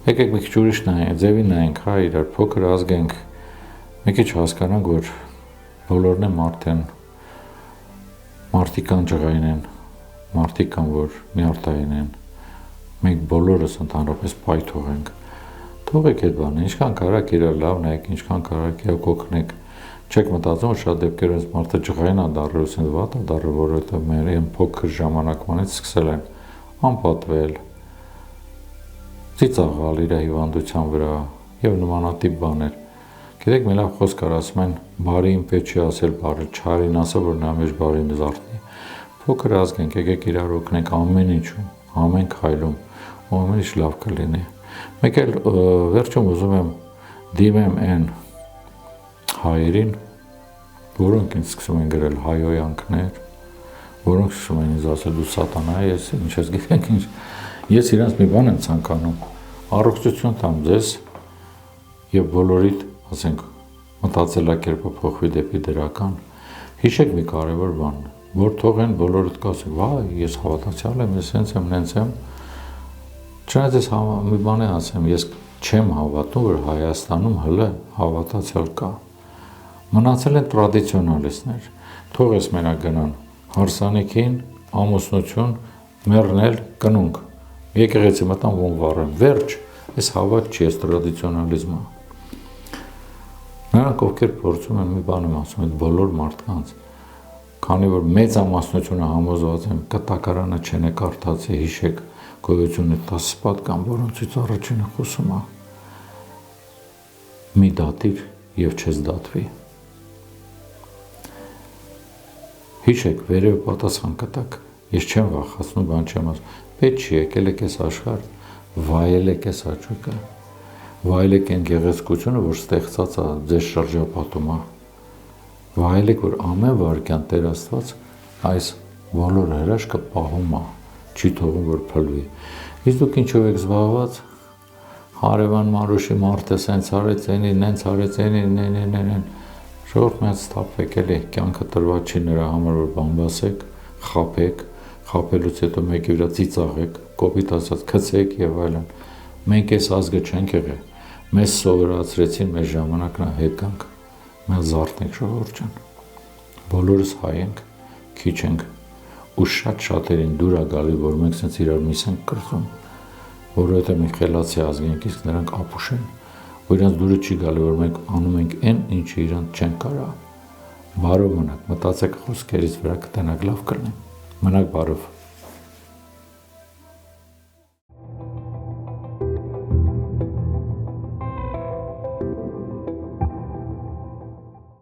[SPEAKER 1] եկեք մի քիչ ուրիշ նայենք, ձևի նայենք, հա, իրար փոքր ազգենք, մի քիչ հասկանանք, որ բոլորն են մարդ են, մարդիկ կան ջղային են, մարդիկ կան, որ նյարդային են, մենք բոլորս ընդհանրապես պայթող ենք, թողեք այդ բանը, ինչքան կարաք իրար լավ նայեք, ինչքան կարաք իրար կօգնեք, չեք մտածում, որ շատ դեպքերով մարդը ջղային է դառել, ասեն վատ է դառել, որովհետև մեր այն փոքր ժամանակվանից սկսել են անպատվել, ծիծաղալ իր հիվանդության վրա եւ նմանատիպ բաներ։ Գիտեք, մի լավ խոսք կար, ասում են, բարին պետք չի ասել բարի, չարին ասել, որ նա մեջ բարին զարթնի։ Փոքր ազգենք, եկեք իրար օգնենք ամեն ինչում, ամեն քայլում, ու ամեն ինչ լավ կլինի։ Մեկ էլ վերջում ուզում եմ դիմեմ այն հայերին, որոնք ինձ սկսում են գրել հայոյանքներ, որոնք սկսում են ինձ ասել դու սատանա ես, ինչ ես գիտենք ինչ։ Ես իրանց մի բան եմ ցանկանում, առողջություն տամ ձեզ եւ բոլորիդ, ասենք, մտածելակերպը փոխվի դեպի դրական։ Հիշեք մի կարևոր բան, որ թողեն բոլորդ կասեն, վայ, ես հավատացյալ եմ, ես հենց եմ, նենց եմ։ Չնայած ես մի բան ասեմ, ես չեմ հավատում, որ Հայաստանում հələ հավատացյալ կա։ Մնացել են տրադիցիոնալիստներ, թող ես մենակ գնան հարսանիքին, ամուսնություն, մեռնել, կնունք, եկեղեցի մտան ոնք վառեն, վերջ, ես հավատ չի, ես տրադիցիոնալիզմը։ Նրանք ովքեր փորձում են մի բան եմ ասում, այդ բոլոր մարդկանց, քանի որ մեծամասնությունը համոզված եմ, կտակարանը չեն է կարդացի, հիշեք, գոյությունը 10 պատկան, որոնցից առաջինը խոսում է, մի դատիր և չես դատվի։ Հիշեք, վերև պատասխան կտակ, ես չեմ վախացնում, բան չեմ ասում, պետք չի եկել եք ես աշխարհ, վայելեք ես աճուկը, վայելեք այն գեղեցկությունը, որ ստեղծած է ձեզ շրջապատում է, վայելեք, որ ամեն վարքյան Տեր Աստված այս բոլոր հրաշքը պահում է, չի թողում, որ փլվի։ Իսկ դուք ինչով եք զբաղված, հարևան Մարուշի մարդը սենց արեց, նենց արեց, ժողովուրդ մեծ սթափվեք էլի, կյանքը տրված չի նրա համար, որ բամբասեք, խաբեք, խաբելուց հետո մեկի վրա ծիծաղեք, կոպիտ ասած քցեք եւ այլն։ Մենք այս ազգը չենք եղել, մեզ սովորացրեցին, մեր ժամանակն է հետ գանք, մենք զարթնենք ժողովուրդ ջան, բոլորս հայ ենք, քիչ ենք, ու շատերին դուր է գալի, որ մենք սենց իրար միս ենք կրծում, որովհետեւ մենք խելացի ազգ ենք, իսկ նրանք ապուշ են, ու իրանց դուրը չի գալի, որ մենք անում ենք այն, ինչը իրանց չեն կարա։ Բարով մնաք, մտածեք խոսքերից վրա կտենակ լավ կլինի։ Մնաք բարով։